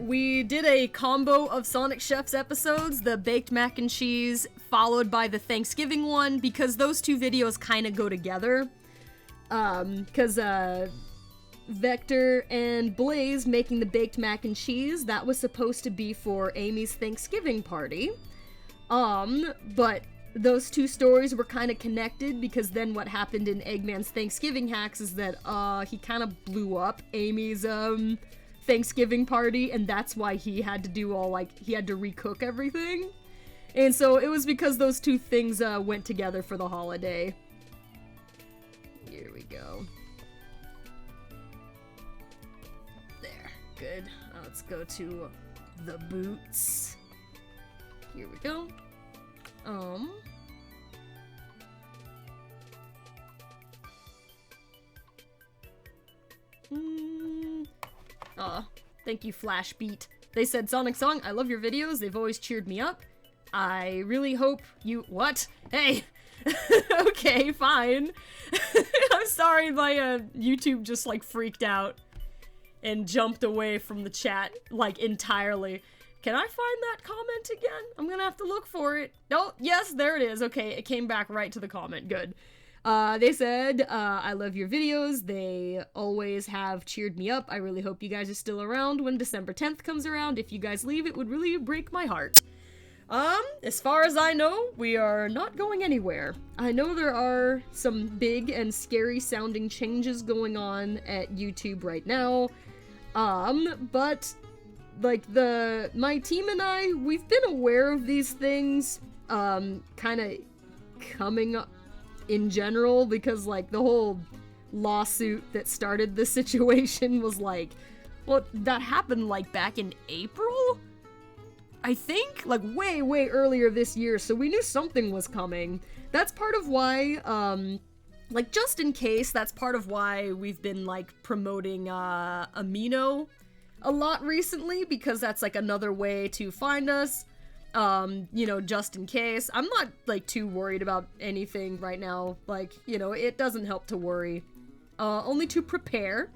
we did a combo of Sonic Chef's episodes, the baked mac and cheese, followed by the Thanksgiving one, because those two videos kind of go together. Vector and Blaze making the baked mac and cheese, that was supposed to be for Amy's Thanksgiving party. But those two stories were kind of connected, because then what happened in Eggman's Thanksgiving hacks is that, he kind of blew up Amy's, Thanksgiving party, and that's why he had to do all, like, he had to recook everything. And so it was because those two things, went together for the holiday. Here we go. There. Good. Let's go to the boots. Here we go. Thank you, Flashbeat. They said, Sonic Song, I love your videos. They've always cheered me up. I really hope you— What? Hey! Okay, fine. I'm sorry, my, YouTube just, like, freaked out and jumped away from the chat, like, entirely. Can I find that comment again? I'm gonna have to look for it. Oh, yes, there it is. Okay, it came back right to the comment. Good. They said, I love your videos. They always have cheered me up. I really hope you guys are still around when December 10th comes around. If you guys leave, it would really break my heart. As far as I know, we are not going anywhere. I know there are some big and scary sounding changes going on at YouTube right now. But like my team and I, we've been aware of these things, kind of coming up in general, because like the whole lawsuit that started the situation was like, well, that happened like back in April? I think, like way earlier this year, so we knew something was coming. That's part of why, like just in case, that's part of why we've been like promoting Amino a lot recently, because that's like another way to find us, you know, just in case. I'm not like too worried about anything right now, like, you know, it doesn't help to worry, only to prepare,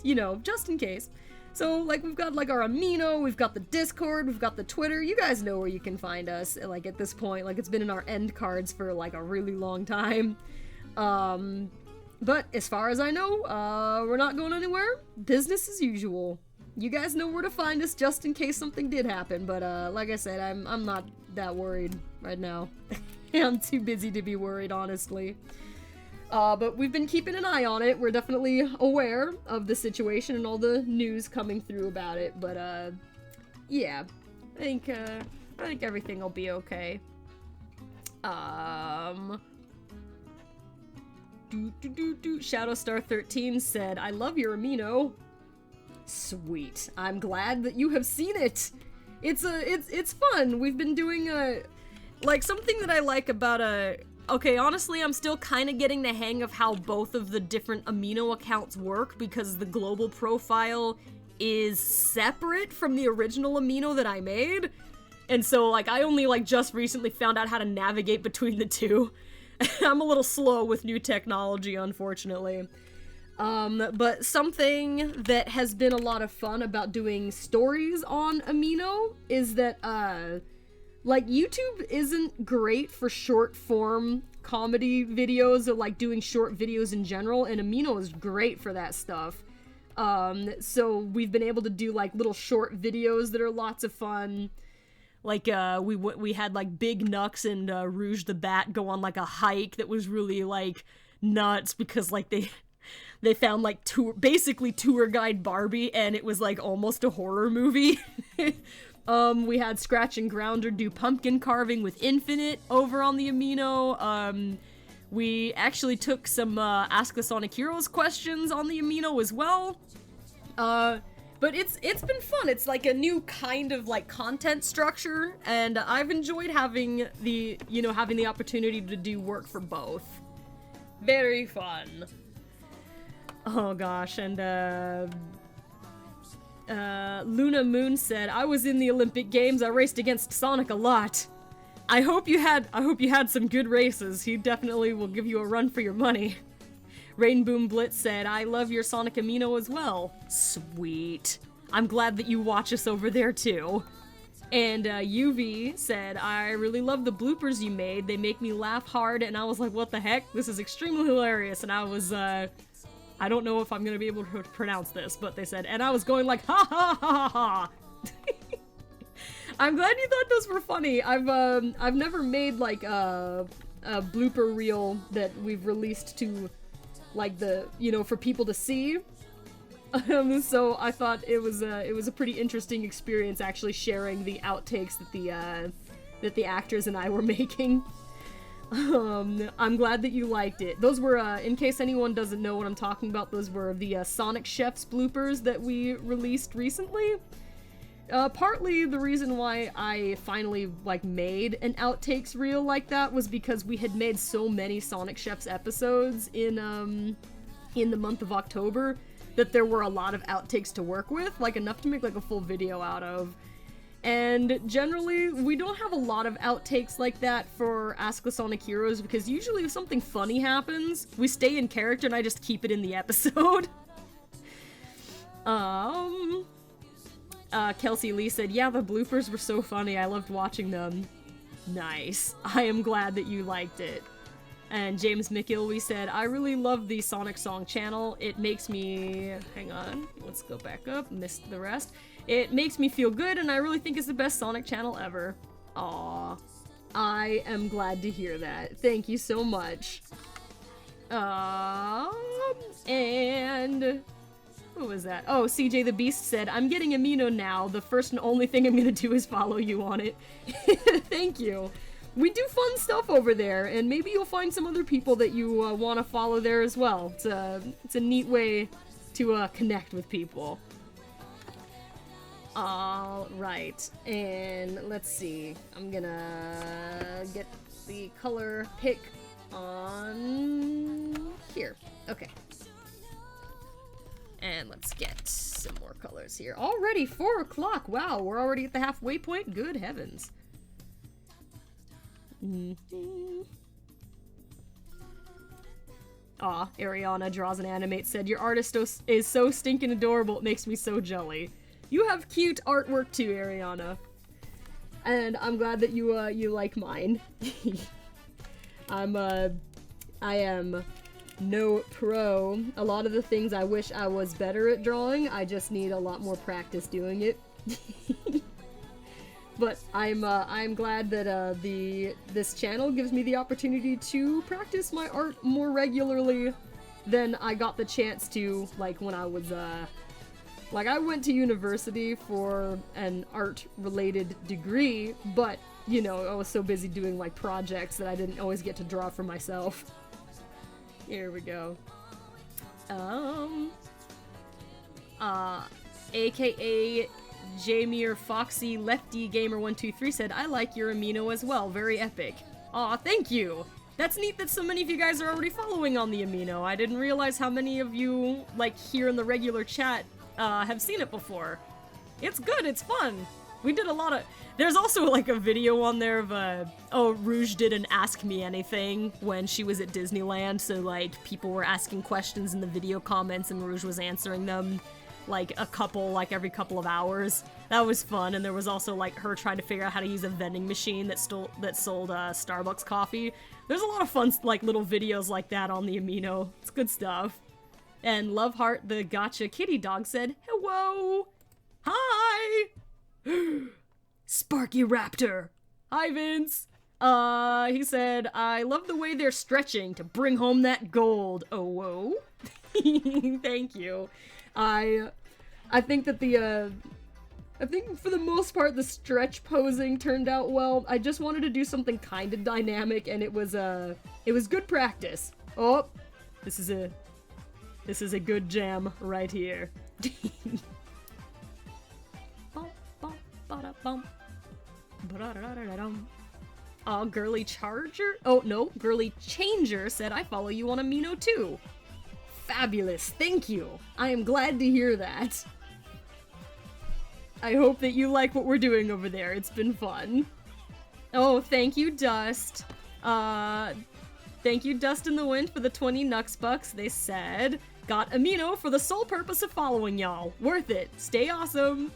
you know, just in case. So, like, we've got, like, our Amino, we've got the Discord, we've got the Twitter. You guys know where you can find us, like, at this point. Like, it's been in our end cards for, like, a really long time. But as far as I know, we're not going anywhere. Business as usual. You guys know where to find us just in case something did happen. But, like I said, I'm not that worried right now. I'm too busy to be worried, honestly. But we've been keeping an eye on it. We're definitely aware of the situation and all the news coming through about it. But, yeah. I think everything will be okay. Shadowstar13 said, I love your Amino. Sweet. I'm glad that you have seen it. It's fun. We've been doing like, something that I like about okay, honestly, I'm still kind of getting the hang of how both of the different Amino accounts work, because the global profile is separate from the original Amino that I made. And so, like, I only, like, just recently found out how to navigate between the two. I'm a little slow with new technology, unfortunately. But something that has been a lot of fun about doing stories on Amino is that, like, YouTube isn't great for short form comedy videos or, like, doing short videos in general, and Amino is great for that stuff. So we've been able to do, like, little short videos that are lots of fun. Like, we had, like, Big Nux and, Rouge the Bat go on, like, a hike that was really, like, nuts because, like, they found, like, basically tour guide Barbie, and it was, like, almost a horror movie. We had Scratch and Grounder do pumpkin carving with Infinite over on the Amino. We actually took some, Ask the Sonic Heroes questions on the Amino as well. But it's been fun. It's like a new kind of, like, content structure, and I've enjoyed having the opportunity to do work for both. Very fun. Oh gosh, and Luna Moon said, I was in the Olympic Games, I raced against Sonic a lot. I hope you had some good races. He definitely will give you a run for your money. Rainboom Blitz said, I love your Sonic Amino as well. Sweet. I'm glad that you watch us over there too. And UV said, I really love the bloopers you made. They make me laugh hard, and I was like, what the heck? This is extremely hilarious, and I was, I don't know if I'm gonna be able to pronounce this, but they said, and I was going like, ha ha ha ha ha. I'm glad you thought those were funny. I've never made, like, a blooper reel that we've released to, like, for people to see. So I thought it was a pretty interesting experience actually sharing the outtakes that the actors and I were making. I'm glad that you liked it. Those were, in case anyone doesn't know what I'm talking about, those were the Sonic Chef's bloopers that we released recently. Partly the reason why I finally, like, made an outtakes reel like that was because we had made so many Sonic Chef's episodes in the month of October that there were a lot of outtakes to work with, like, enough to make, like, a full video out of. And generally, we don't have a lot of outtakes like that for Ask the Sonic Heroes, because usually if something funny happens, we stay in character and I just keep it in the episode. Kelsey Lee said, yeah, the bloopers were so funny, I loved watching them. Nice. I am glad that you liked it. And James McIlwee said, I really love the Sonic Song channel. It makes me... Hang on. Let's go back up. Missed the rest. It makes me feel good, and I really think it's the best Sonic channel ever. Aw. I am glad to hear that. Thank you so much. And... Who was that? Oh, CJ the Beast said, I'm getting Amino now. The first and only thing I'm gonna do is follow you on it. Thank you. We do fun stuff over there, and maybe you'll find some other people that you want to follow there as well. It's a neat way to connect with people. Alright, and let's see. I'm gonna get the color pick on here. Okay. And let's get some more colors here. Already 4 o'clock. Wow, we're already at the halfway point. Good heavens. Aw, Ariana Draws and Animates said, your artist is so stinking adorable, it makes me so jelly. You have cute artwork too, Ariana. And I'm glad that you like mine. I am no pro. A lot of the things I wish I was better at drawing, I just need a lot more practice doing it. But I'm glad that this channel gives me the opportunity to practice my art more regularly than I got the chance to, like, when I was like, I went to university for an art-related degree, but, you know, I was so busy doing, like, projects that I didn't always get to draw for myself. Here we go. AKA Jamie or Foxy Lefty Gamer 123 said, I like your Amino as well, very epic. Aw, thank you! That's neat that so many of you guys are already following on the Amino. I didn't realize how many of you, like, here in the regular chat, have seen it before. It's good, it's fun! We did a lot of... There's also, like, a video on there of, oh, Rouge did an Ask Me Anything when she was at Disneyland, so, like, people were asking questions in the video comments and Rouge was answering them, like, every couple of hours. That was fun, and there was also, like, her trying to figure out how to use a vending machine that sold, Starbucks coffee. There's a lot of fun, like, little videos like that on the Amino. It's good stuff. And Loveheart, the gotcha kitty dog, said, hello! Hi! Sparky Raptor! Hi, Vince! He said, I love the way they're stretching to bring home that gold. Oh, whoa. Thank you. I think that I think for the most part the stretch posing turned out well. I just wanted to do something kind of dynamic, and it was good practice. Oh, this is a good jam right here. Girly Charger? Oh, no, Girly Changer said, I follow you on Amino too. Fabulous, thank you. I am glad to hear that. I hope that you like what we're doing over there. It's been fun. Oh, thank you, Dust. Thank you, Dust in the Wind, for the 20 Nux Bucks. They said, got Amino for the sole purpose of following y'all. Worth it. Stay awesome.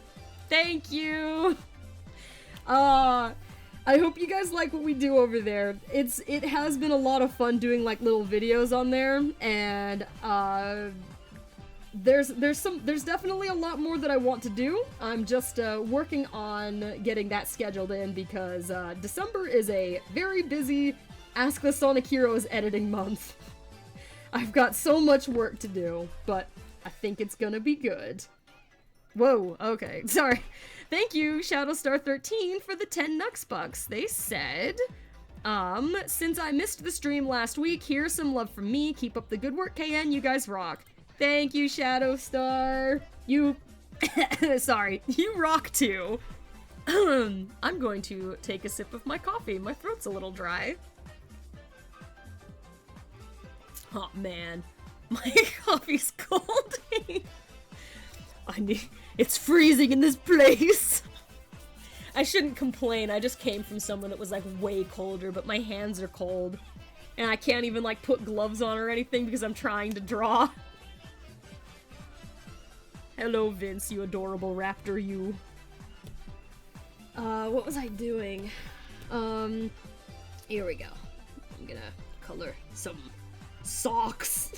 Thank you. I hope you guys like what we do over there. It has been a lot of fun doing like little videos on there, and there's definitely a lot more that I want to do. I'm just working on getting that scheduled in because December is a very busy Ask the Sonic Heroes editing month. I've got so much work to do, but I think it's gonna be good. Whoa, okay, sorry. Thank you, Shadowstar13, for the 10 Nux Bucks. They said, since I missed the stream last week, here's some love from me. Keep up the good work, KN. You guys rock. Thank you, Shadowstar. You... sorry. You rock, too. I'm going to take a sip of my coffee. My throat's a little dry. Oh, man. My coffee's cold. It's freezing in this place. I shouldn't complain. I just came from someone that was like way colder, but my hands are cold. And I can't even like put gloves on or anything because I'm trying to draw. Hello, Vince, you adorable raptor, you. What was I doing? Here we go. I'm gonna color some socks.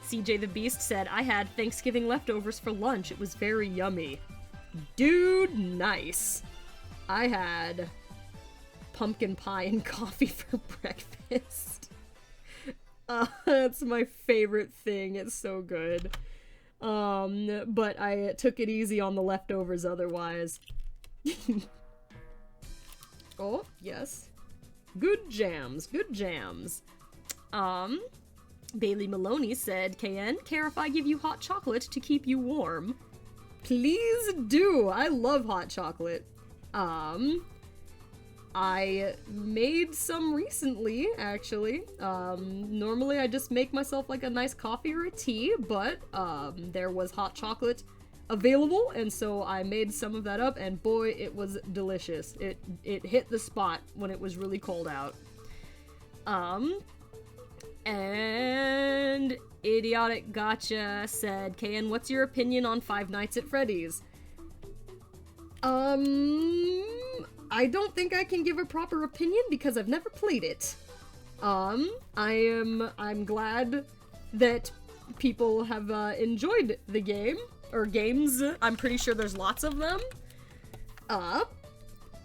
CJ the Beast said, I had Thanksgiving leftovers for lunch. It was very yummy. Dude, nice. I had pumpkin pie and coffee for breakfast. That's my favorite thing. It's so good. But I took it easy on the leftovers otherwise. Oh, yes. Good jams, good jams. Bailey Maloney said, KN, care if I give you hot chocolate to keep you warm? Please do! I love hot chocolate. I made some recently, actually. Normally I just make myself like a nice coffee or a tea, but, there was hot chocolate available, and so I made some of that up, and boy, it was delicious. It hit the spot when it was really cold out. And Idiotic Gotcha said, KN, what's your opinion on Five Nights at Freddy's? I don't think I can give a proper opinion because I've never played it. I'm glad that people have enjoyed the game, or games. I'm pretty sure there's lots of them.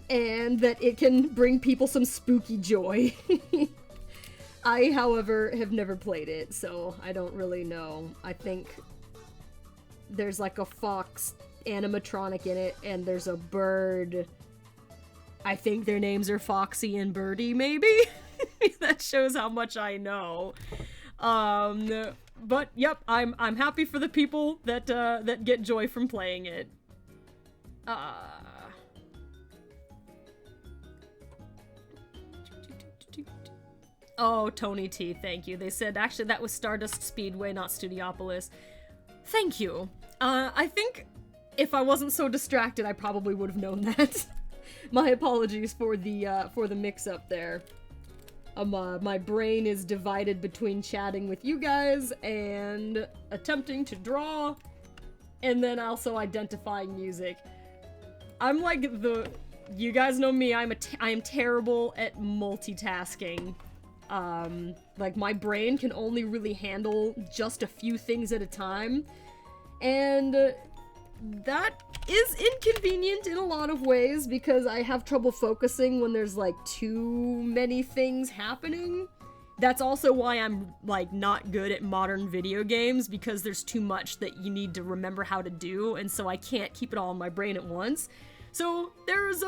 And that it can bring people some spooky joy. I, however, have never played it, so I don't really know. I think there's like a fox animatronic in it, and there's a bird. I think their names are Foxy and Birdie, maybe? That shows how much I know. But yep, I'm happy for the people that that get joy from playing it. Oh, Tony T, thank you. They said, actually, that was Stardust Speedway, not Studiopolis. Thank you. I think if I wasn't so distracted, I probably would have known that. My apologies for the mix-up there. My brain is divided between chatting with you guys and attempting to draw, and then also identifying music. I'm like you guys know me, I am terrible at multitasking. Like, my brain can only really handle just a few things at a time, and that is inconvenient in a lot of ways because I have trouble focusing when there's, like, too many things happening. That's also why I'm, like, not good at modern video games, because there's too much that you need to remember how to do, and so I can't keep it all in my brain at once. So, there's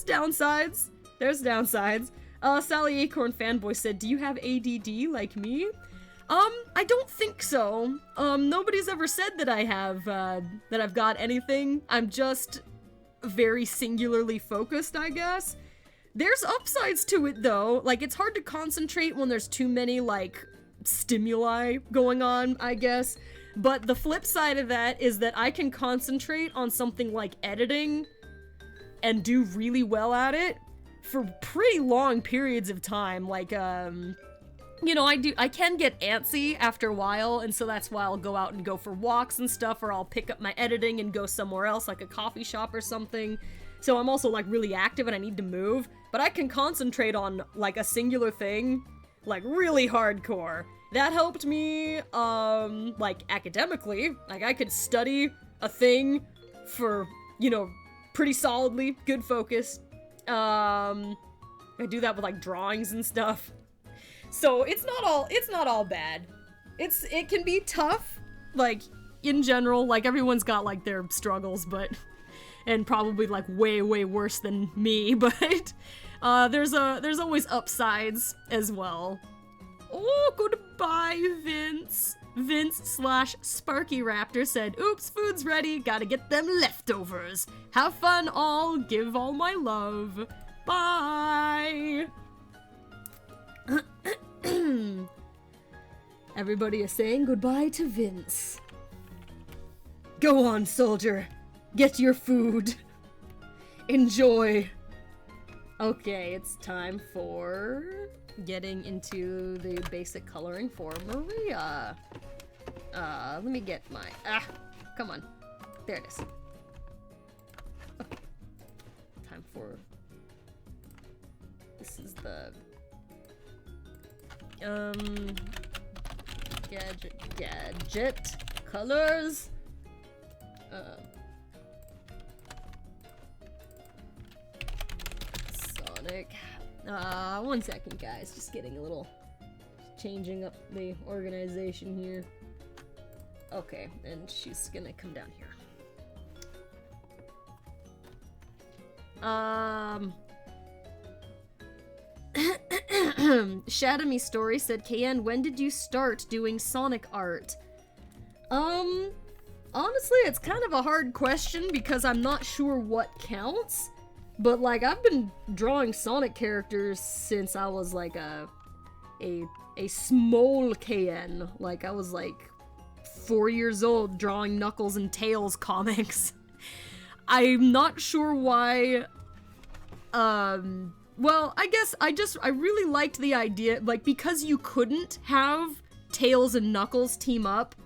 downsides. There's downsides. Sally Acorn Fanboy said, do you have ADD like me? I don't think so. Nobody's ever said that I have, that I've got anything. I'm just very singularly focused, I guess. There's upsides to it, though. Like, it's hard to concentrate when there's too many, like, stimuli going on, I guess. But the flip side of that is that I can concentrate on something like editing and do really well at it for pretty long periods of time. Like, you know, I can get antsy after a while, and so that's why I'll go out and go for walks and stuff, or I'll pick up my editing and go somewhere else, like a coffee shop or something. So I'm also, like, really active and I need to move, but I can concentrate on, like, a singular thing, like, really hardcore. That helped me, like, academically. Like, I could study a thing for, you know, pretty solidly, good focus. I do that with, like, drawings and stuff. So it's not all bad. It can be tough, like, in general. Like, everyone's got, like, their struggles, but, and probably, like, way worse than me, but there's always upsides as well. Oh, goodbye, Vince. Vince/Sparky Raptor said, oops, food's ready, gotta get them leftovers. Have fun all, give all my love. Bye. Everybody is saying goodbye to Vince. Go on, soldier. Get your food. Enjoy. Okay, it's time for getting into the basic coloring for Maria. Let me get my... come on. There it is. Okay. Time for... This is the... Gadget colors. Sonic. 1 second, guys. Just getting a little... changing up the organization here. Okay, and she's gonna come down here. Shadamy Story said, KN, when did you start doing Sonic art? Honestly, it's kind of a hard question because I'm not sure what counts. But, like, I've been drawing Sonic characters since I was, like, a small KN. Like, I was, like, 4 years old drawing Knuckles and Tails comics. I'm not sure why, well, I guess I really liked the idea, like, because you couldn't have Tails and Knuckles team up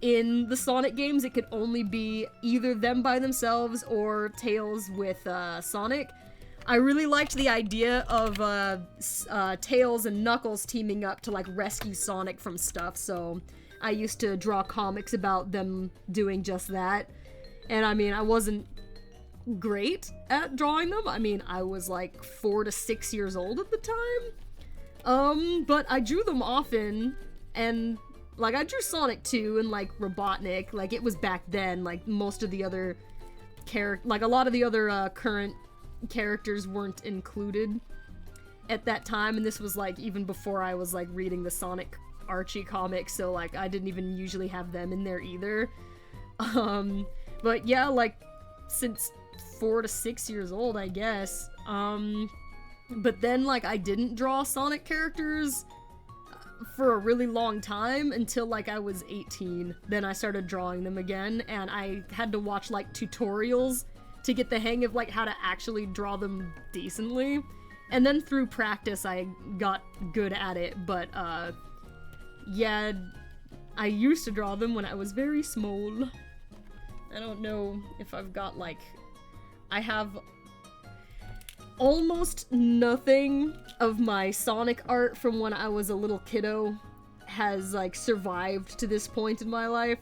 in the Sonic games, it could only be either them by themselves or Tails with, Sonic. I really liked the idea of, Tails and Knuckles teaming up to, like, rescue Sonic from stuff, so I used to draw comics about them doing just that. And, I mean, I wasn't great at drawing them. I mean, I was like 4 to 6 years old at the time. But I drew them often, and like I drew Sonic 2 and like Robotnik. Like, it was back then. Like, most of the other like a lot of the other current characters weren't included at that time, and this was like even before I was like reading the Sonic Archie comics, so like I didn't even usually have them in there either. But yeah, like since 4 to 6 years old, I guess. But then, like, I didn't draw Sonic characters for a really long time until like I was 18. Then I started drawing them again, and I had to watch like tutorials to get the hang of like how to actually draw them decently. And then through practice I got good at it, but yeah, I used to draw them when I was very small. I don't know if I've got like, I have almost nothing of my Sonic art from when I was a little kiddo has like survived to this point in my life.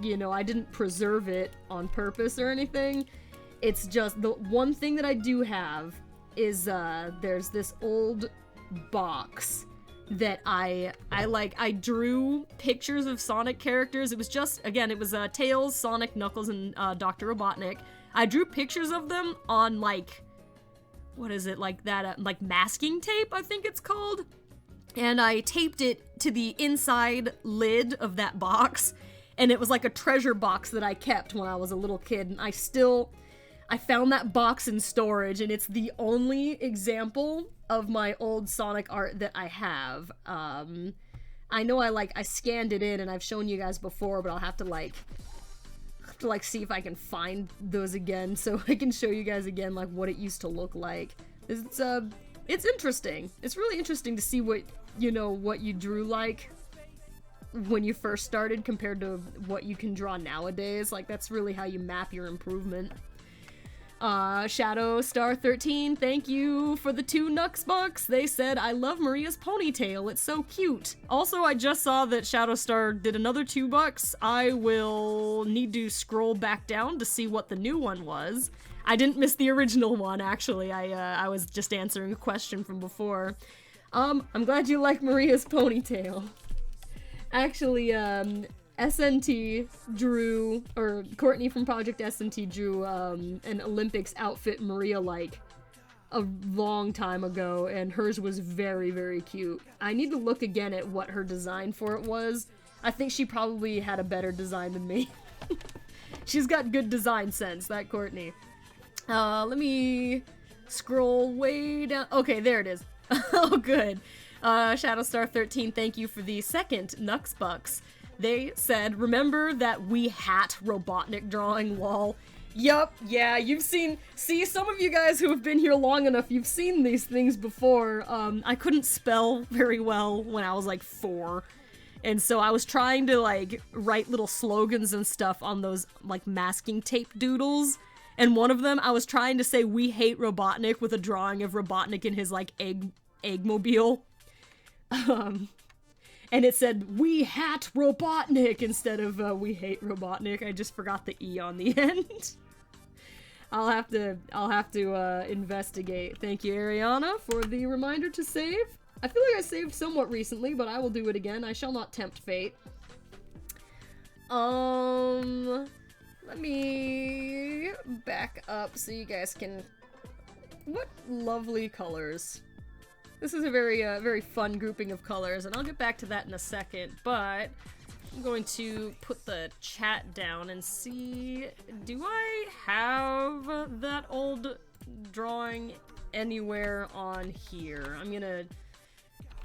You know, I didn't preserve it on purpose or anything. It's just the one thing that I do have is there's this old box that I drew pictures of Sonic characters. It was just, again, it was Tails, Sonic, Knuckles, and Dr. Robotnik. I drew pictures of them on like, what is it, like that, like masking tape, I think it's called. And I taped it to the inside lid of that box, and it was like a treasure box that I kept when I was a little kid, and I found that box in storage, and it's the only example of my old Sonic art that I have. I know I scanned it in, and I've shown you guys before, but I'll have to see if I can find those again so I can show you guys again like what it used to look like. It's interesting. It's really interesting to see what you drew like when you first started compared to what you can draw nowadays. Like, that's really how you map your improvement. Shadow Star 13, thank you for the 2 Nux bucks. They said, I love Maria's ponytail, it's so cute. Also, I just saw that Shadow Star did another 2 bucks. I will need to scroll back down to see what the new one was. I didn't miss the original one, actually. I was just answering a question from before. I'm glad you like Maria's ponytail. Actually, SNT drew, or Courtney from Project SNT drew an Olympics outfit Maria like a long time ago, and hers was very, very cute. I need to look again at what her design for it was. I think she probably had a better design than me. She's got good design sense, that Courtney. Let me scroll way down. Okay, there it is. Oh, good. Shadowstar 13, thank you for the second Nux bucks. They said, remember that we hat Robotnik drawing, lol. Yup, yeah, you've see, some of you guys who have been here long enough, you've seen these things before. I couldn't spell very well when I was like 4. And so I was trying to like write little slogans and stuff on those like masking tape doodles. And one of them, I was trying to say, we hate Robotnik, with a drawing of Robotnik in his like eggmobile. And it said, we hat Robotnik, instead of, we hate Robotnik. I just forgot the E on the end. I'll have to investigate. Thank you, Ariana, for the reminder to save. I feel like I saved somewhat recently, but I will do it again. I shall not tempt fate. Let me back up so you guys can... What lovely colors. This is a very, very fun grouping of colors, and I'll get back to that in a second, but I'm going to put the chat down and see, do I have that old drawing anywhere on here? I'm gonna,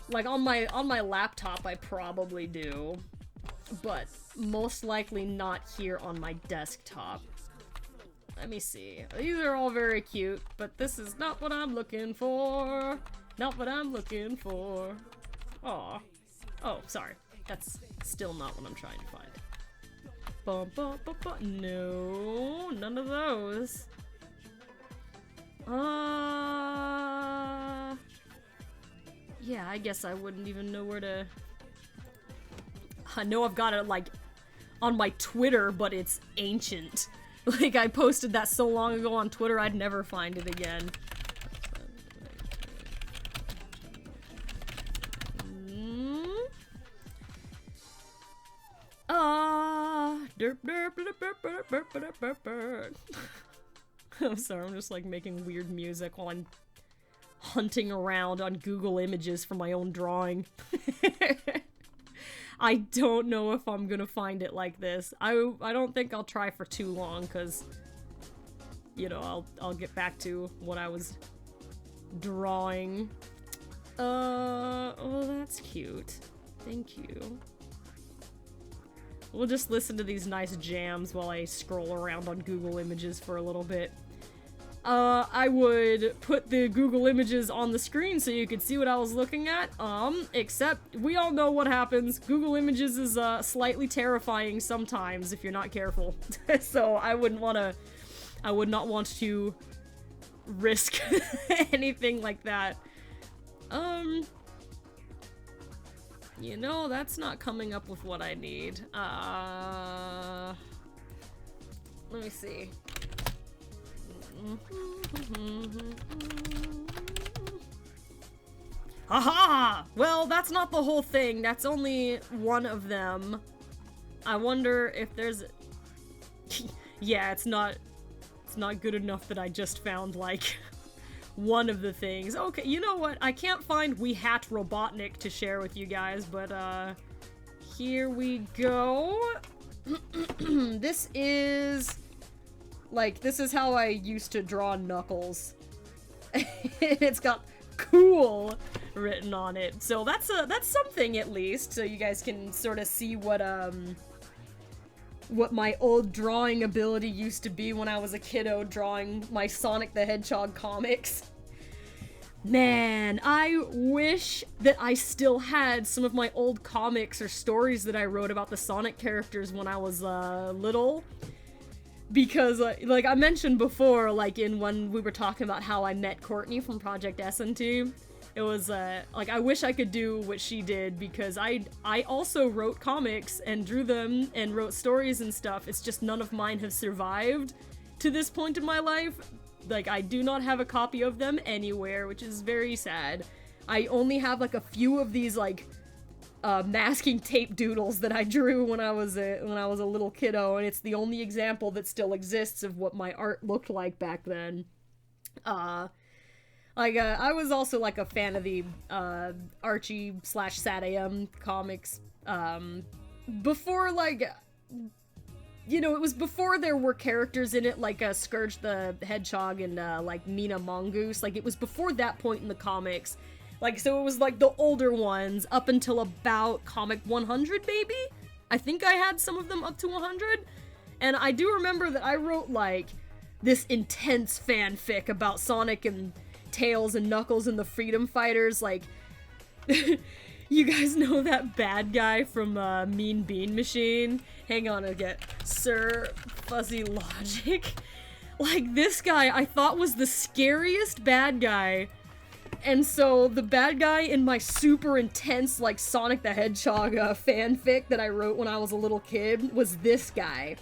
like, on my laptop I probably do, but most likely not here on my desktop. Let me see. These are all very cute, but this is not what I'm looking for. Not what I'm looking for. Aw. Oh, sorry. That's still not what I'm trying to find. Bum, bum, bum, bum. No, none of those. Yeah, I guess I wouldn't even know where to... I know I've got it, like, on my Twitter, but it's ancient. Like, I posted that so long ago on Twitter, I'd never find it again. Derp, derp, derp, derp, derp, derp, derp, derp. I'm sorry, I'm just like making weird music while I'm hunting around on Google Images for my own drawing. I don't know if I'm gonna find it like this. I don't think I'll try for too long, because, you know, I'll get back to what I was drawing. Oh, that's cute. Thank you. We'll just listen to these nice jams while I scroll around on Google Images for a little bit. I would put the Google Images on the screen so you could see what I was looking at, except we all know what happens. Google Images is, slightly terrifying sometimes if you're not careful. So I would not want to risk anything like that. You know, that's not coming up with what I need. Let me see. Haha! Well, that's not the whole thing. That's only one of them. I wonder if there's... Yeah, it's not good enough that I just found, like, one of the things. Okay, you know what? I can't find We Hat Robotnik to share with you guys, but, here we go. This is... Like, this is how I used to draw Knuckles. It's got cool written on it. So that's something at least. So you guys can sort of see what my old drawing ability used to be when I was a kiddo drawing my Sonic the Hedgehog comics. Man, I wish that I still had some of my old comics or stories that I wrote about the Sonic characters when I was little. Because, like I mentioned before, like, when we were talking about how I met Courtney from Project SNT, it was, like, I wish I could do what she did, because I also wrote comics and drew them and wrote stories and stuff. It's just none of mine have survived to this point in my life. Like, I do not have a copy of them anywhere, which is very sad. I only have, like, a few of these, like, masking tape doodles that I drew when I was a little kiddo, and it's the only example that still exists of what my art looked like back then. I was also like a fan of the Archie/SatAM comics before, like, you know, it was before there were characters in it like Scourge the Hedgehog and like Mina Mongoose. Like, it was before that point in the comics. Like, so it was, like, the older ones up until about comic 100, maybe? I think I had some of them up to 100. And I do remember that I wrote, like, this intense fanfic about Sonic and Tails and Knuckles and the Freedom Fighters. Like, you guys know that bad guy from Mean Bean Machine? Hang on, I get Sir Fuzzy Logic. Like, this guy I thought was the scariest bad guy. And so, the bad guy in my super intense, like, Sonic the Hedgehog fanfic that I wrote when I was a little kid was this guy.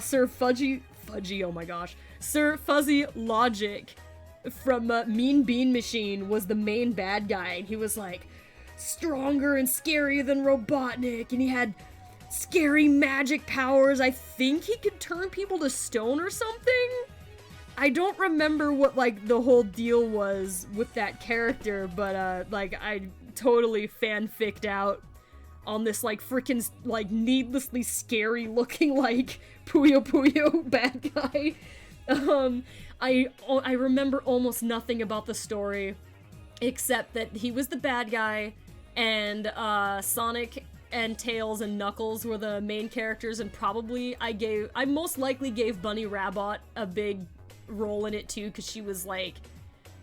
Sir Fuzzy, oh my gosh. Sir Fuzzy Logic from Mean Bean Machine was the main bad guy, and he was, like, stronger and scarier than Robotnik, and he had scary magic powers. I think he could turn people to stone or something? I don't remember what, like, the whole deal was with that character, but, like, I totally fanficked out on this, like, freaking, like, needlessly scary-looking, like, Puyo Puyo bad guy. I remember almost nothing about the story, except that he was the bad guy, and, Sonic and Tails and Knuckles were the main characters, and probably I most likely gave Bunny Rabbit a big role in it too, because she was like,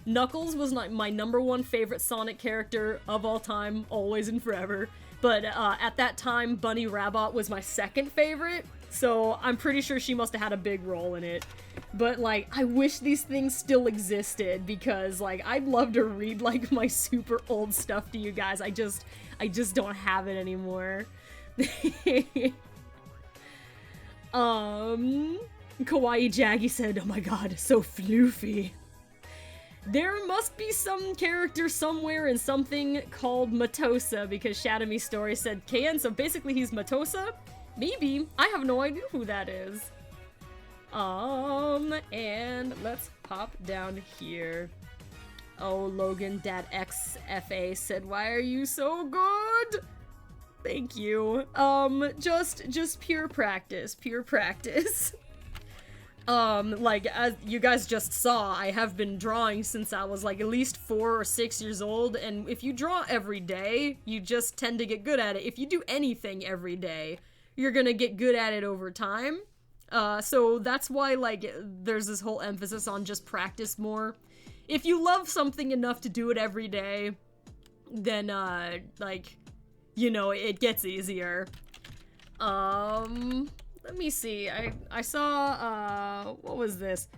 Knuckles was not my #1 favorite Sonic character of all time, always and forever, but at that time Bunny Rabbit was my second favorite, so I'm pretty sure she must have had a big role in it. But, like, I wish these things still existed, because, like, I'd love to read, like, my super old stuff to you guys. I just don't have it anymore. Kawaii Jaggy said, "Oh my god, so floofy." There must be some character somewhere in something called Matosa, because Shadowme Story said KN, so basically he's Matosa? Maybe. I have no idea who that is. And let's pop down here. Oh, Logan Dad XFA said, "Why are you so good?" Thank you. Just pure practice, pure practice. Like, as you guys just saw, I have been drawing since I was, like, at least 4 or 6 years old, and if you draw every day, you just tend to get good at it. If you do anything every day, you're gonna get good at it over time. So that's why, like, there's this whole emphasis on just practice more. If you love something enough to do it every day, then, like, you know, it gets easier. Let me see. I saw, what was this?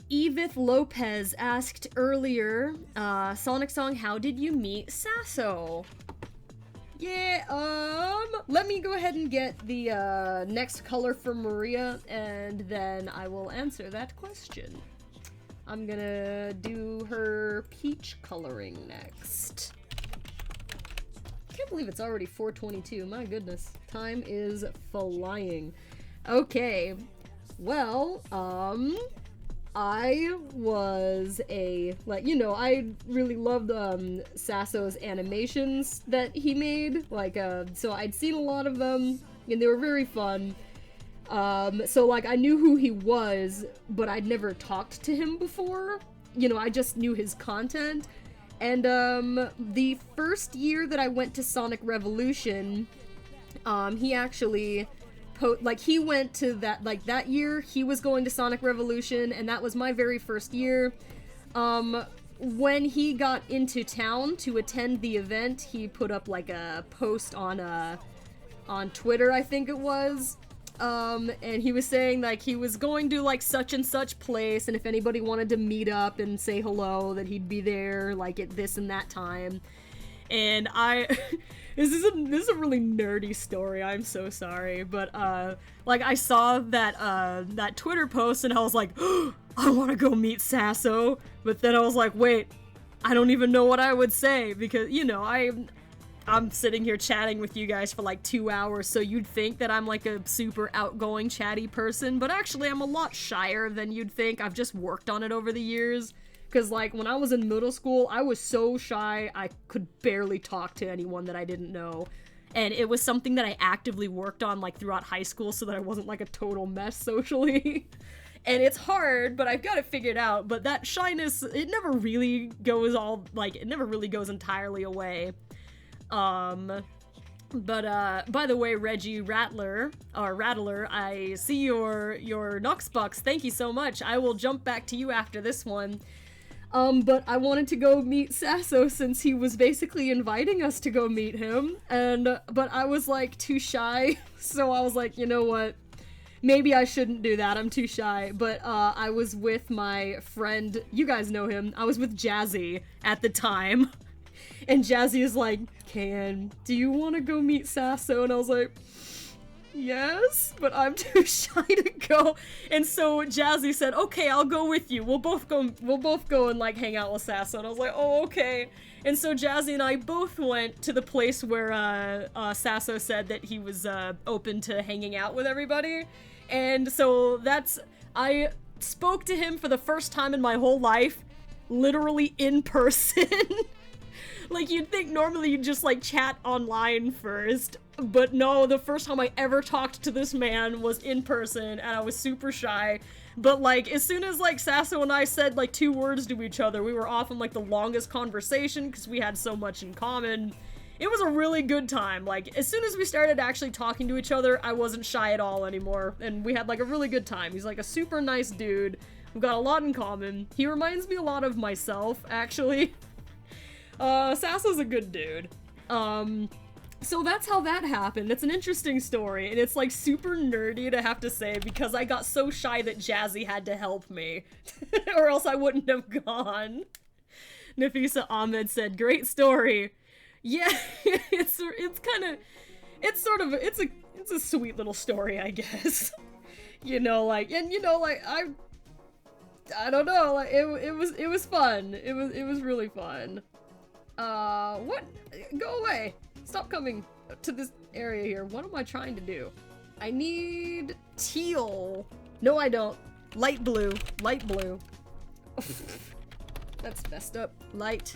Edith Lopez asked earlier, Sonic Song, how did you meet Sasso? Yeah, let me go ahead and get the, next color for Maria, and then I will answer that question. I'm gonna do her peach coloring next. I can't believe it's already 4:22, my goodness. Time is flying. Okay, well, I was like, you know, I really loved, Sasso's animations that he made, like, so I'd seen a lot of them, and they were very fun. So, like, I knew who he was, but I'd never talked to him before. You know, I just knew his content. And, the first year that I went to Sonic Revolution, he actually, he went to that year, he was going to Sonic Revolution, and that was my very first year. When he got into town to attend the event, he put up, like, a post on Twitter, I think it was, and he was saying, like, he was going to, like, such and such place, and if anybody wanted to meet up and say hello, that he'd be there, like, at this and that time. And this is a really nerdy story, I'm so sorry, but, like, I saw that Twitter post, and I was like, oh, I want to go meet Sasso, but then I was like, wait, I don't even know what I would say, because, you know, I'm sitting here chatting with you guys for like 2 hours, so you'd think that I'm like a super outgoing, chatty person, but actually I'm a lot shyer than you'd think. I've just worked on it over the years, because like when I was in middle school, I was so shy, I could barely talk to anyone that I didn't know, and it was something that I actively worked on like throughout high school so that I wasn't like a total mess socially. And it's hard, but I've got it figured out, but that shyness, it never really goes entirely away. By the way, Reggie Rattler, I see your Noxbox. Thank you so much. I will jump back to you after this one. But I wanted to go meet Sasso since he was basically inviting us to go meet him, but I was like too shy, so I was like, you know what? Maybe I shouldn't do that, I'm too shy, but, I was with my friend, you guys know him, I was with Jazzy at the time. And Jazzy is like, Can, do you want to go meet Sasso? And I was like, yes, but I'm too shy to go. And so Jazzy said, okay, I'll go with you. We'll both go and like hang out with Sasso. And I was like, oh, okay. And so Jazzy and I both went to the place where Sasso said that he was open to hanging out with everybody. And so I spoke to him for the first time in my whole life, literally in person. Like, you'd think normally you'd just, like, chat online first, but no, the first time I ever talked to this man was in person, and I was super shy, but, like, as soon as, like, Sasso and I said, like, 2 words to each other, we were off on, like, the longest conversation, because we had so much in common. It was a really good time. Like, as soon as we started actually talking to each other, I wasn't shy at all anymore, and we had, like, a really good time. He's, like, a super nice dude. We've got a lot in common. He reminds me a lot of myself, actually. Sasso's a good dude. So that's how that happened. It's an interesting story, and it's like super nerdy to have to say because I got so shy that Jazzy had to help me, or else I wouldn't have gone. Nafisa Ahmed said, great story. Yeah, it's a sweet little story, I guess. You know, like, and you know, like, I don't know, like, it was fun. It was really fun. What? Go away. Stop coming to this area here. What am I trying to do? I need teal. No, I don't. Light blue. Light blue. That's messed up. Light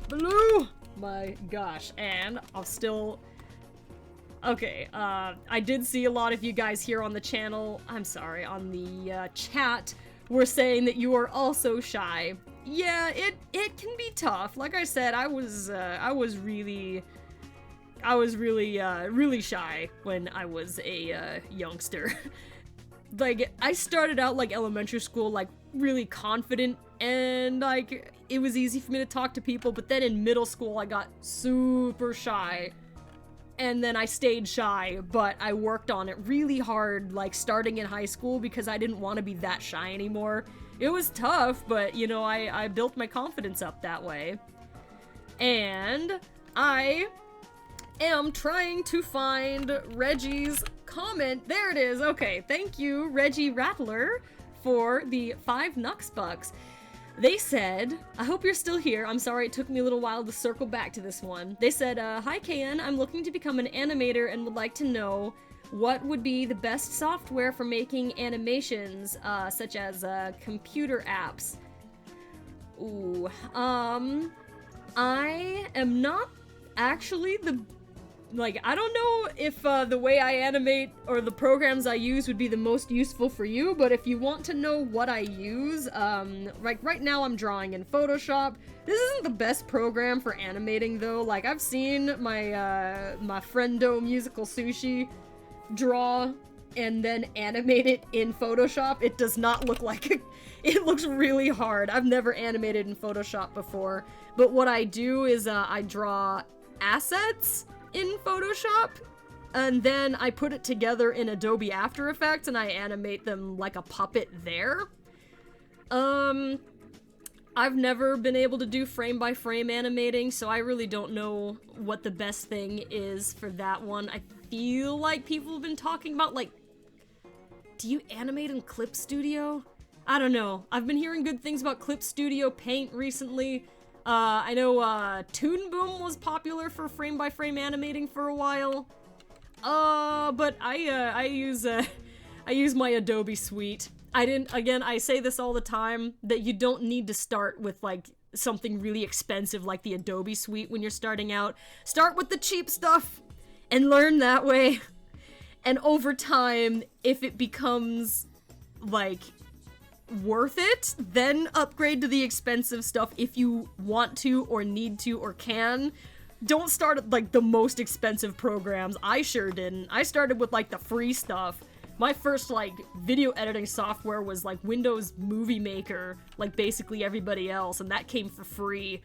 blue. My gosh. And I'll still... Okay, I did see a lot of you guys here on the channel, I'm sorry, on the chat, were saying that you are also shy. Yeah, it can be tough. Like I said, I was really shy when I was a youngster. Like, I started out, like, elementary school, like, really confident, and, like, it was easy for me to talk to people, but then in middle school, I got super shy. And then I stayed shy, but I worked on it really hard, like, starting in high school, because I didn't want to be that shy anymore. It was tough, but, you know, I built my confidence up that way. And I am trying to find Reggie's comment. There it is. Okay, thank you, Reggie Rattler, for the 5 Nux Bucks. They said, I hope you're still here. I'm sorry it took me a little while to circle back to this one. They said, hi KN, I'm looking to become an animator and would like to know what would be the best software for making animations, such as computer apps. Ooh, I am not actually I don't know if the way I animate or the programs I use would be the most useful for you, but if you want to know what I use, right now I'm drawing in Photoshop. This isn't the best program for animating though. Like, I've seen my my friendo Musical Sushi draw and then animate it in Photoshop. It does not look like it looks really hard. I've never animated in Photoshop before, but what I do is I draw assets in Photoshop, and then I put it together in Adobe After Effects and I animate them like a puppet there. I've never been able to do frame-by-frame animating, so I really don't know what the best thing is for that one. I feel like people have been talking about, like, do you animate in Clip Studio? I don't know. I've been hearing good things about Clip Studio Paint recently. I know, Toon Boom was popular for frame-by-frame animating for a while. But I use my Adobe suite. I say this all the time, that you don't need to start with, like, something really expensive like the Adobe suite when you're starting out. Start with the cheap stuff and learn that way. And over time, if it becomes, like, worth it, then upgrade to the expensive stuff if you want to or need to or can. Don't start at, like, the most expensive programs. I sure didn't. I started with, like, the free stuff. My first, like, video editing software was, like, Windows Movie Maker, like basically everybody else, and that came for free.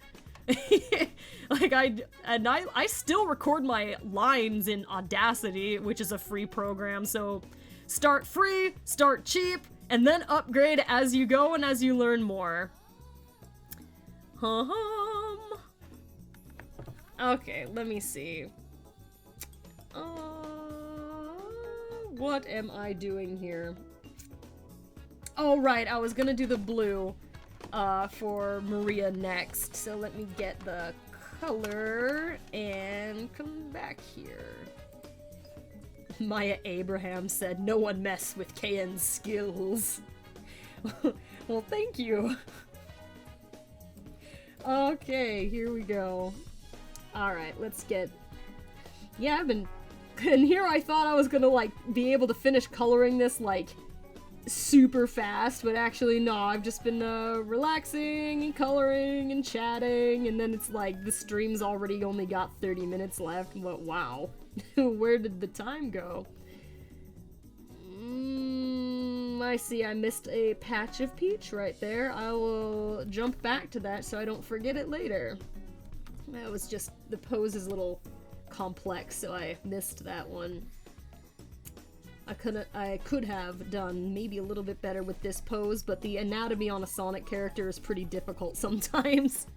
Like, I still record my lines in Audacity, which is a free program, so start free, start cheap, and then upgrade as you go and as you learn more. Okay, let me see. What am I doing here? Oh, right, I was gonna do the blue, for Maria next. So let me get the color and come back here. Maya Abraham said, no one mess with KN's skills. Well, thank you. Okay, here we go. Alright, let's get... Yeah, and here I thought I was gonna, like, be able to finish coloring this, like, super fast, but actually, no, I've just been, relaxing and coloring and chatting, and then it's like, the stream's already only got 30 minutes left, but wow. Where did the time go? I see I missed a patch of peach right there. I will jump back to that so I don't forget it later. That was just, the pose is a little complex, so I missed that one. I could have done maybe a little bit better with this pose, but the anatomy on a Sonic character is pretty difficult sometimes.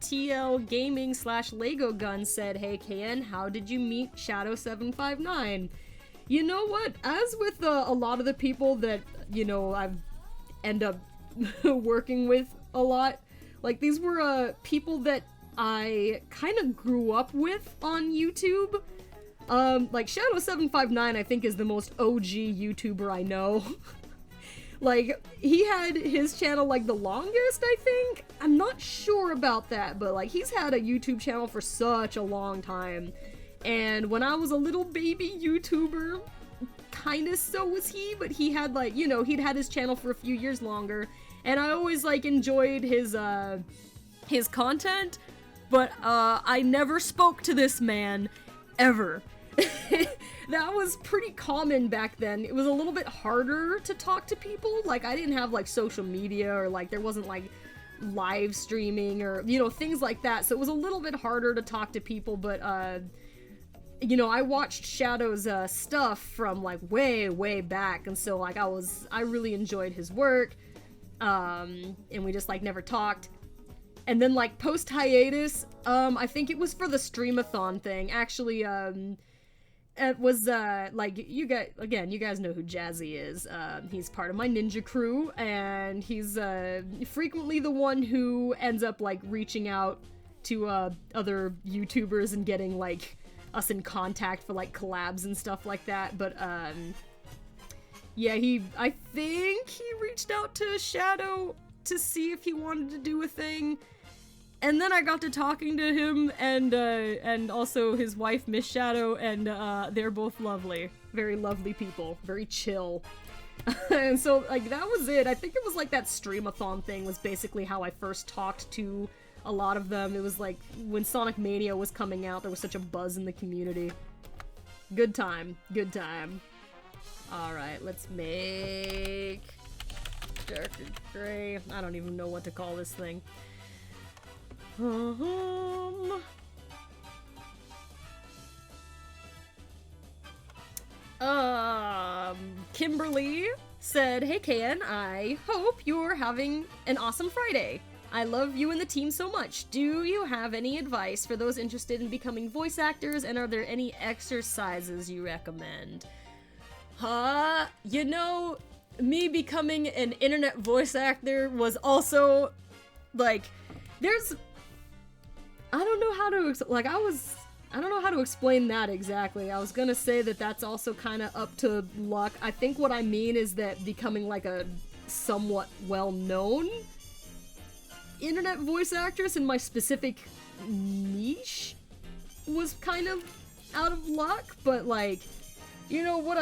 TL Gaming / Lego Gun said, hey KN, how did you meet Shadow759? You know what? As with a lot of the people that, you know, I've end up working with a lot, like, these were people that I kind of grew up with on YouTube. Like, Shadow759, I think, is the most OG YouTuber I know. Like, he had his channel, like, the longest, I think? I'm not sure about that, but, like, he's had a YouTube channel for such a long time. And when I was a little baby YouTuber, kinda so was he, but he had, like, you know, he'd had his channel for a few years longer, and I always, like, enjoyed his content, but, I never spoke to this man, ever. That was pretty common back then. It was a little bit harder to talk to people. Like, I didn't have, like, social media, or, like, there wasn't, like, live streaming, or, you know, things like that. So it was a little bit harder to talk to people, but, you know, I watched Shadow's, stuff from, like, way, way back, and so, like, I really enjoyed his work, and we just, like, never talked. And then, like, post-hiatus, I think it was for the Streamathon thing, actually, it was, like, you guys know who Jazzy is. He's part of my ninja crew, and he's, frequently the one who ends up, like, reaching out to, other YouTubers and getting, like, us in contact for, like, collabs and stuff like that, but, yeah, I think he reached out to Shadow to see if he wanted to do a thing. And then I got to talking to him and also his wife, Miss Shadow, and they're both lovely. Very lovely people. Very chill. And so, like, that was it. I think it was, like, that Streamathon thing was basically how I first talked to a lot of them. It was, like, when Sonic Mania was coming out, there was such a buzz in the community. Good time. Good time. Alright, let's make... darker gray. I don't even know what to call this thing. Kimberly said, "Hey Ken, I hope you're having an awesome Friday. I love you and the team so much. Do you have any advice for those interested in becoming voice actors, and are there any exercises you recommend?" You know, me becoming an internet voice actor was also, like, I don't know how to explain that exactly. I was gonna say that that's also kind of up to luck. I think what I mean is that becoming, like, a somewhat well-known internet voice actress in my specific niche was kind of out of luck, but, like, you know what,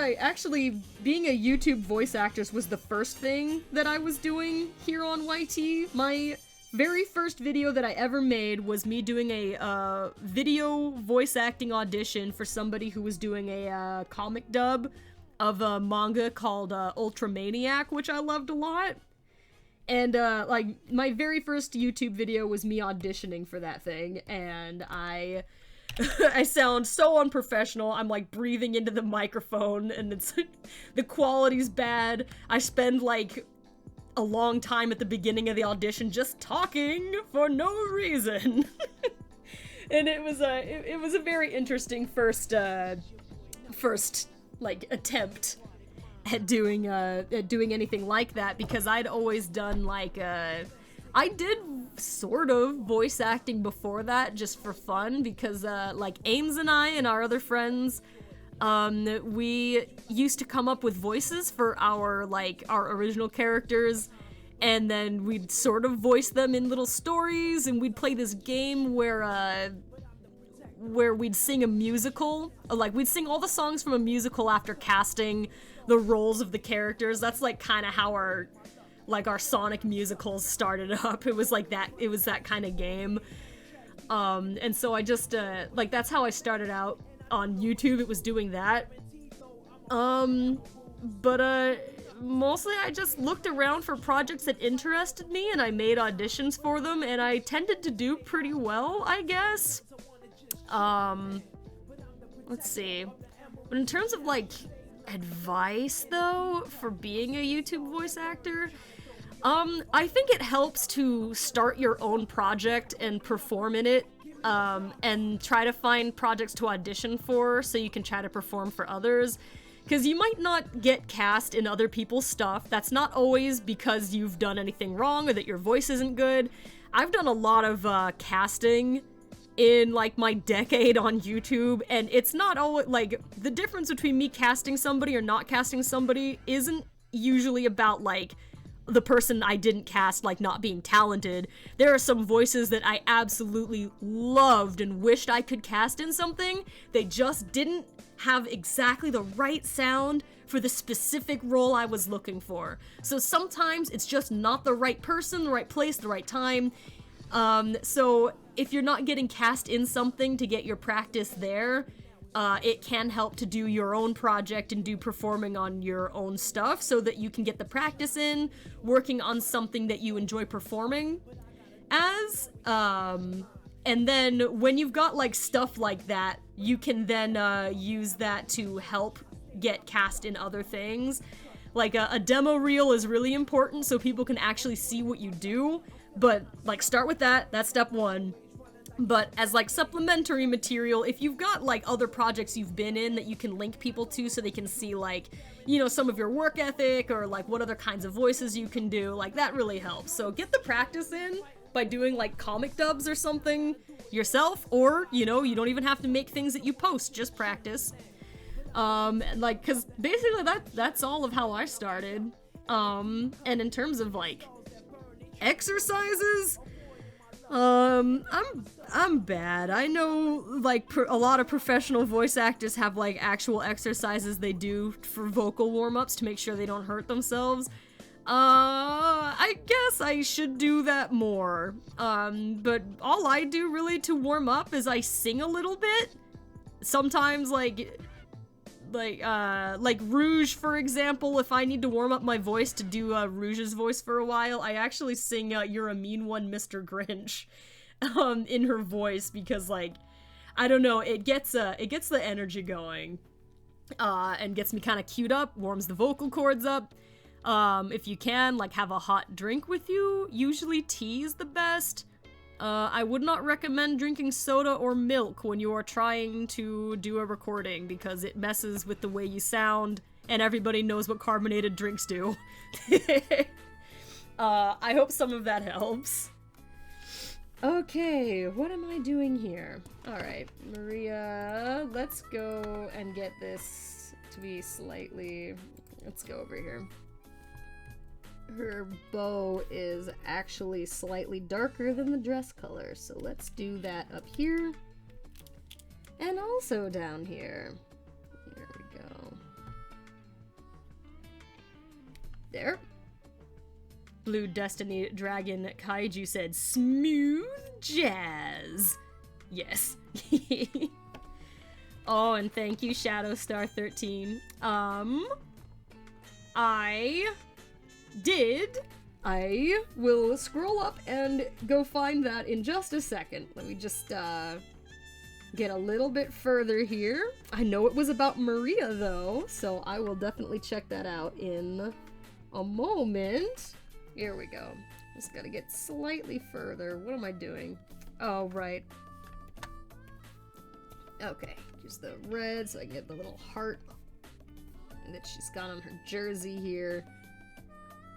being a YouTube voice actress was the first thing that I was doing here on YT. My very first video that I ever made was me doing a video voice acting audition for somebody who was doing a comic dub of a manga called Ultramaniac, which I loved a lot. And like, my very first YouTube video was me auditioning for that thing, and I sound so unprofessional. I'm, like, breathing into the microphone, and it's the quality's bad. I spend, like, a long time at the beginning of the audition just talking for no reason. And it was a very interesting first like attempt at doing anything like that, because I'd always done, like, I did sort of voice acting before that just for fun, because like, Ames and I and our other friends, we used to come up with voices for our original characters, and then we'd sort of voice them in little stories, and we'd play this game where we'd sing a musical, like, we'd sing all the songs from a musical after casting the roles of the characters. That's, like, kind of how our Sonic musicals started up. It was that kind of game. And so I just, like, that's how I started out on YouTube. It was doing that. But mostly I just looked around for projects that interested me, and I made auditions for them, and I tended to do pretty well, I guess. Let's see. But in terms of, like, advice, though, for being a YouTube voice actor, I think it helps to start your own project and perform in it, and try to find projects to audition for so you can try to perform for others. Because you might not get cast in other people's stuff. That's not always because you've done anything wrong or that your voice isn't good. I've done a lot of casting in, like, my decade on YouTube, and it's not always, like, the difference between me casting somebody or not casting somebody isn't usually about, like, the person I didn't cast, like, not being talented. There are some voices that I absolutely loved and wished I could cast in something. They just didn't have exactly the right sound for the specific role I was looking for. So sometimes it's just not the right person, the right place, the right time. So if you're not getting cast in something to get your practice there, it can help to do your own project and do performing on your own stuff so that you can get the practice in, working on something that you enjoy performing as. And then when you've got, like, stuff like that, you can then use that to help get cast in other things. Like, a demo reel is really important so people can actually see what you do, but, like, start with that. That's step one. But as, like, supplementary material, if you've got, like, other projects you've been in that you can link people to so they can see, like, you know, some of your work ethic or, like, what other kinds of voices you can do, like, that really helps. So get the practice in by doing, like, comic dubs or something yourself, or, you know, you don't even have to make things that you post, just practice. Like, cause basically that's all of how I started. And in terms of, like, exercises, I'm bad. I know, like, a lot of professional voice actors have, like, actual exercises they do for vocal warm-ups to make sure they don't hurt themselves. I guess I should do that more. But all I do really to warm up is I sing a little bit. Sometimes, like Rouge, for example, if I need to warm up my voice to do Rouge's voice for a while, I actually sing You're a Mean One, Mr. Grinch, in her voice, because, like, I don't know, it gets the energy going, and gets me kind of queued up, warms the vocal cords up. If you can, like, have a hot drink with you, usually tea is the best. I would not recommend drinking soda or milk when you are trying to do a recording, because it messes with the way you sound, and everybody knows what carbonated drinks do. I hope some of that helps. Okay, what am I doing here? Alright, Maria, let's go and get this to be slightly... Let's go over here. Her bow is actually slightly darker than the dress color, so let's do that up here. And also down here. Here we go. There. Blue Destiny Dragon Kaiju said, smooth jazz. Yes. Oh, and thank you, Shadowstar13. I will scroll up and go find that in just a second. Let me just, get a little bit further here. I know it was about Maria, though, so I will definitely check that out in a moment. Here we go. Just gotta get slightly further. What am I doing? Oh, right. Okay, just the red so I can get the little heart that she's got on her jersey here.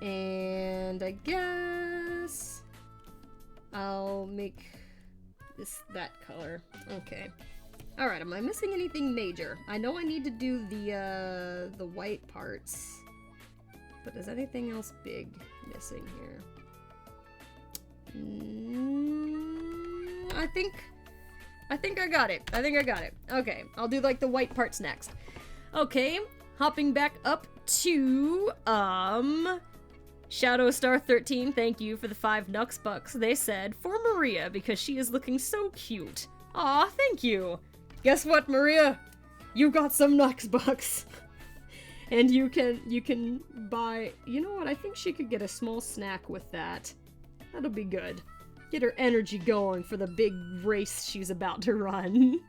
And I guess I'll make this that color. Okay. Alright, am I missing anything major? I know I need to do the white parts. But is anything else big missing here? I think I got it. Okay, I'll do, like, the white parts next. Okay, hopping back up to, Shadowstar13, thank you for the 5 Nux Bucks. They said, for Maria, because she is looking so cute. Aw, thank you. Guess what, Maria? You got some Nux Bucks. And you can buy... You know what, I think she could get a small snack with that. That'll be good. Get her energy going for the big race she's about to run.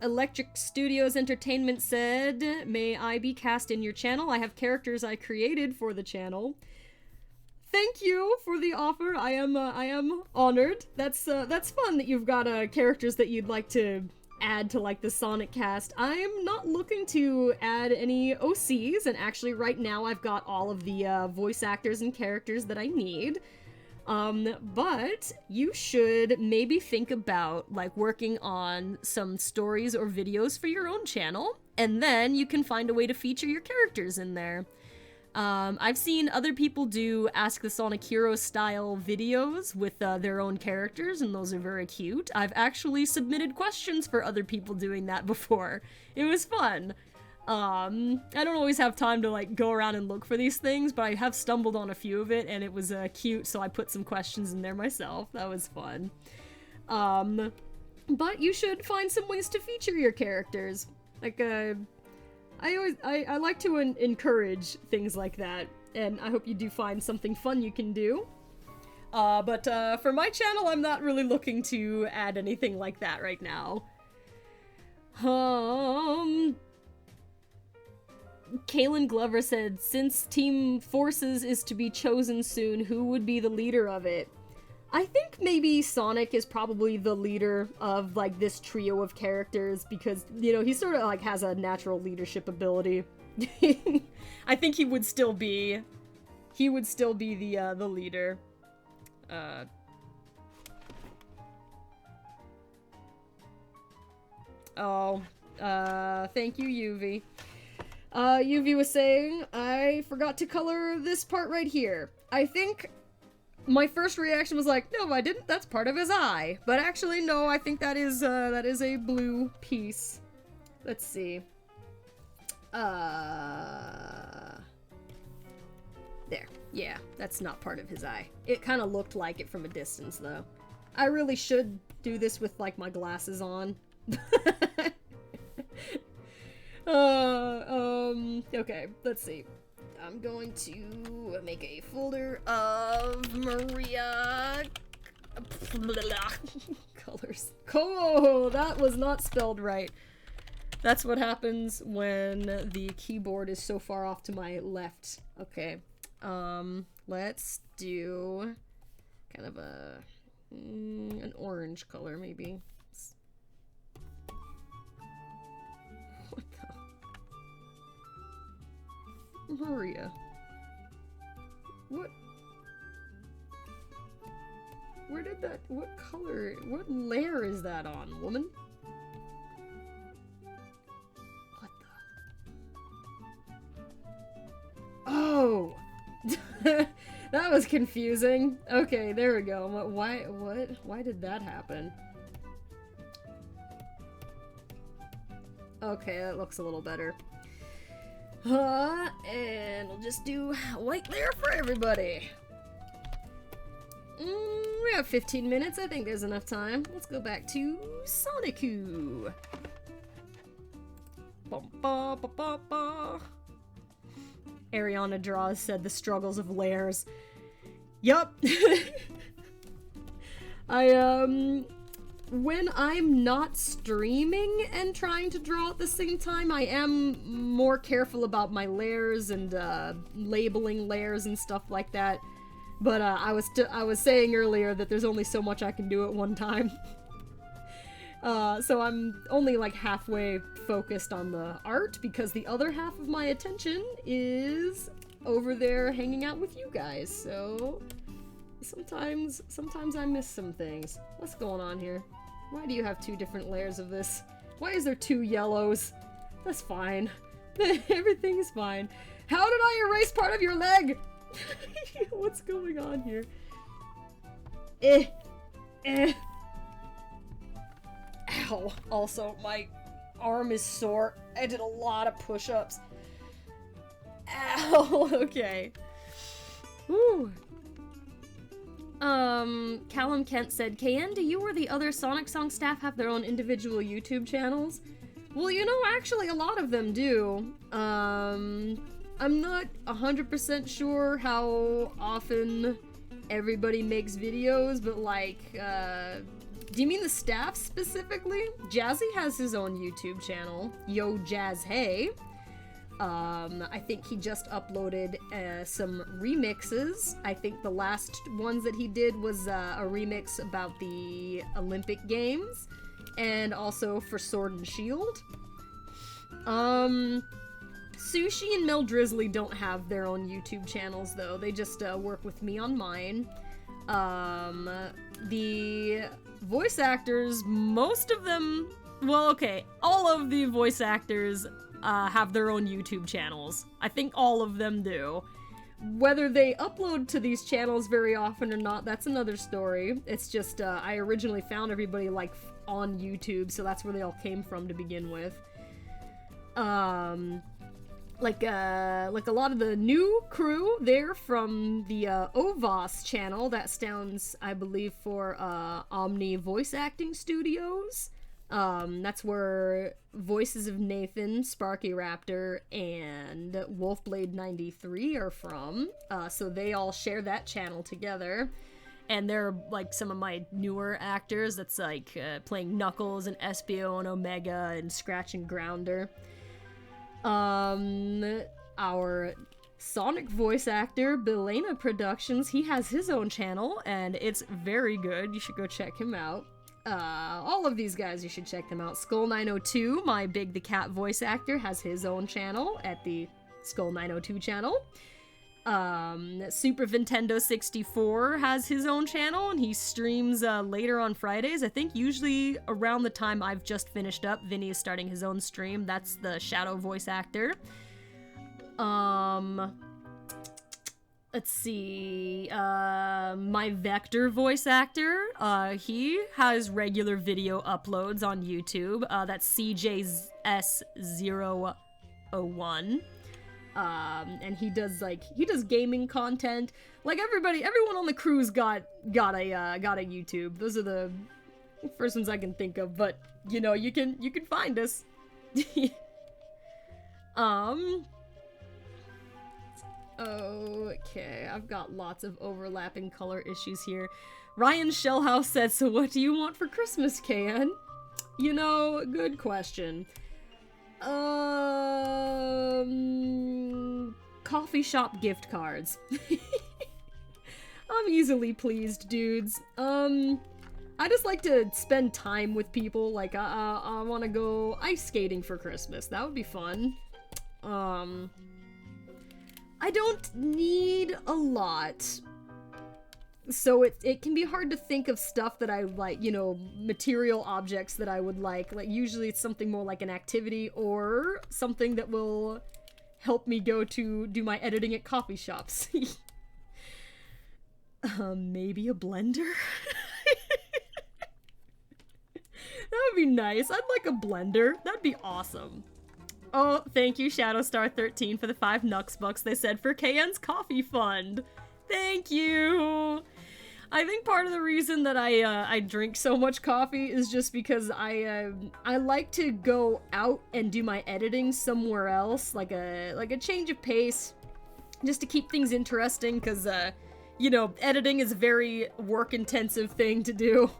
Electric Studios Entertainment said, may I be cast in your channel? I have characters I created for the channel. Thank you for the offer. I am honored. That's fun that you've got characters that you'd like to add to like the Sonic cast. I'm not looking to add any OCs, and actually right now I've got all of the voice actors and characters that I need. But you should maybe think about like working on some stories or videos for your own channel, and then you can find a way to feature your characters in there. I've seen other people do Ask the Sonic Hero style videos with their own characters, and those are very cute. I've actually submitted questions for other people doing that before. It was fun. I don't always have time to like go around and look for these things, but I have stumbled on a few of it, and it was cute, so I put some questions in there myself. That was fun. But you should find some ways to feature your characters. Like, I like to encourage things like that, and I hope you do find something fun you can do. But for my channel, I'm not really looking to add anything like that right now. Kaylin Glover said, since Team Forces is to be chosen soon, who would be the leader of it? I think maybe Sonic is probably the leader of, like, this trio of characters because, you know, he sort of, like, has a natural leadership ability. I think he would still be the leader. Thank you, Yuvi. Yuvi was saying, I forgot to color this part right here. I think my first reaction was like, no, I didn't. That's part of his eye. But actually, no, I think that is a blue piece. Let's see. There. Yeah, that's not part of his eye. It kind of looked like it from a distance, though. I really should do this with, like, my glasses on. Okay, let's see. I'm going to make a folder of Maria colors. Oh, that was not spelled right. That's what happens when the keyboard is so far off to my left. Okay, let's do kind of an orange color, maybe. Maria. What? Where did that, what color, what layer is that on, woman? What the? Oh! That was confusing. Okay, there we go. Why did that happen? Okay, that looks a little better. And we'll just do a white layer for everybody. We have 15 minutes. I think there's enough time. Let's go back to Sonic-oo. Ariana Draws said the struggles of layers. Yup. When I'm not streaming and trying to draw at the same time, I am more careful about my layers and labeling layers and stuff like that. But I was saying earlier that there's only so much I can do at one time. So I'm only like halfway focused on the art because the other half of my attention is over there hanging out with you guys. So sometimes I miss some things. What's going on here? Why do you have two different layers of this? Why is there two yellows? That's fine. Everything's fine. How did I erase part of your leg? What's going on here? Ow. Also, my arm is sore. I did a lot of push-ups. Ow. Okay. Woo. Callum Kent said, KN, do you or the other Sonic Song staff have their own individual YouTube channels? Well, you know, actually a lot of them do. I'm not 100% sure how often everybody makes videos, but like, do you mean the staff specifically? Jazzy has his own YouTube channel, Yo Jazz Hey. I think he just uploaded some remixes. I think the last ones that he did was a remix about the Olympic Games. and also for Sword and Shield. Sushi and Mel Drizzly don't have their own YouTube channels, though. They just work with me on mine. The voice actors, most of them, well, okay, all of the voice actors have their own YouTube channels. I think all of them do. Whether they upload to these channels very often or not, that's another story. It's just, I originally found everybody, like, on YouTube, so that's where they all came from to begin with. Like a lot of the new crew, they're from the OVAS channel. That stands, I believe, for Omni Voice Acting Studios. That's where Voices of Nathan, Sparky Raptor, and Wolfblade 93 are from. So they all share that channel together. And they're, like, some of my newer actors. That's, like, playing Knuckles and Espio and Omega and Scratch and Grounder. Our Sonic voice actor, Belena Productions, he has his own channel, and it's very good. You should go check him out. All of these guys, you should check them out. Skull902, my Big the Cat voice actor, has his own channel at the Skull902 channel. Super Nintendo 64 has his own channel, and he streams later on Fridays. I think usually around the time I've just finished up, Vinny is starting his own stream. That's the Shadow voice actor. Let's see, my Vector voice actor, he has regular video uploads on YouTube. That's CJS001. And he does gaming content. Like everyone on the crew's got a YouTube. Those are the first ones I can think of, but you know, you can find us. Okay, I've got lots of overlapping color issues here. Ryan Shellhouse said, so what do you want for Christmas, KN? You know, good question. Coffee shop gift cards. I'm easily pleased, dudes. I just like to spend time with people. Like, I want to go ice skating for Christmas. That would be fun. I don't need a lot. So it can be hard to think of stuff that I like, you know, material objects that I would like. Like, usually it's something more like an activity or something that will help me go to do my editing at coffee shops. Maybe a blender? That would be nice. I'd like a blender. That'd be awesome. Oh, thank you, Shadowstar13, for the 5 Nux bucks they said for KN's coffee fund. Thank you! I think part of the reason that I drink so much coffee is just because I like to go out and do my editing somewhere else, like a change of pace, just to keep things interesting, because, you know, editing is a very work-intensive thing to do.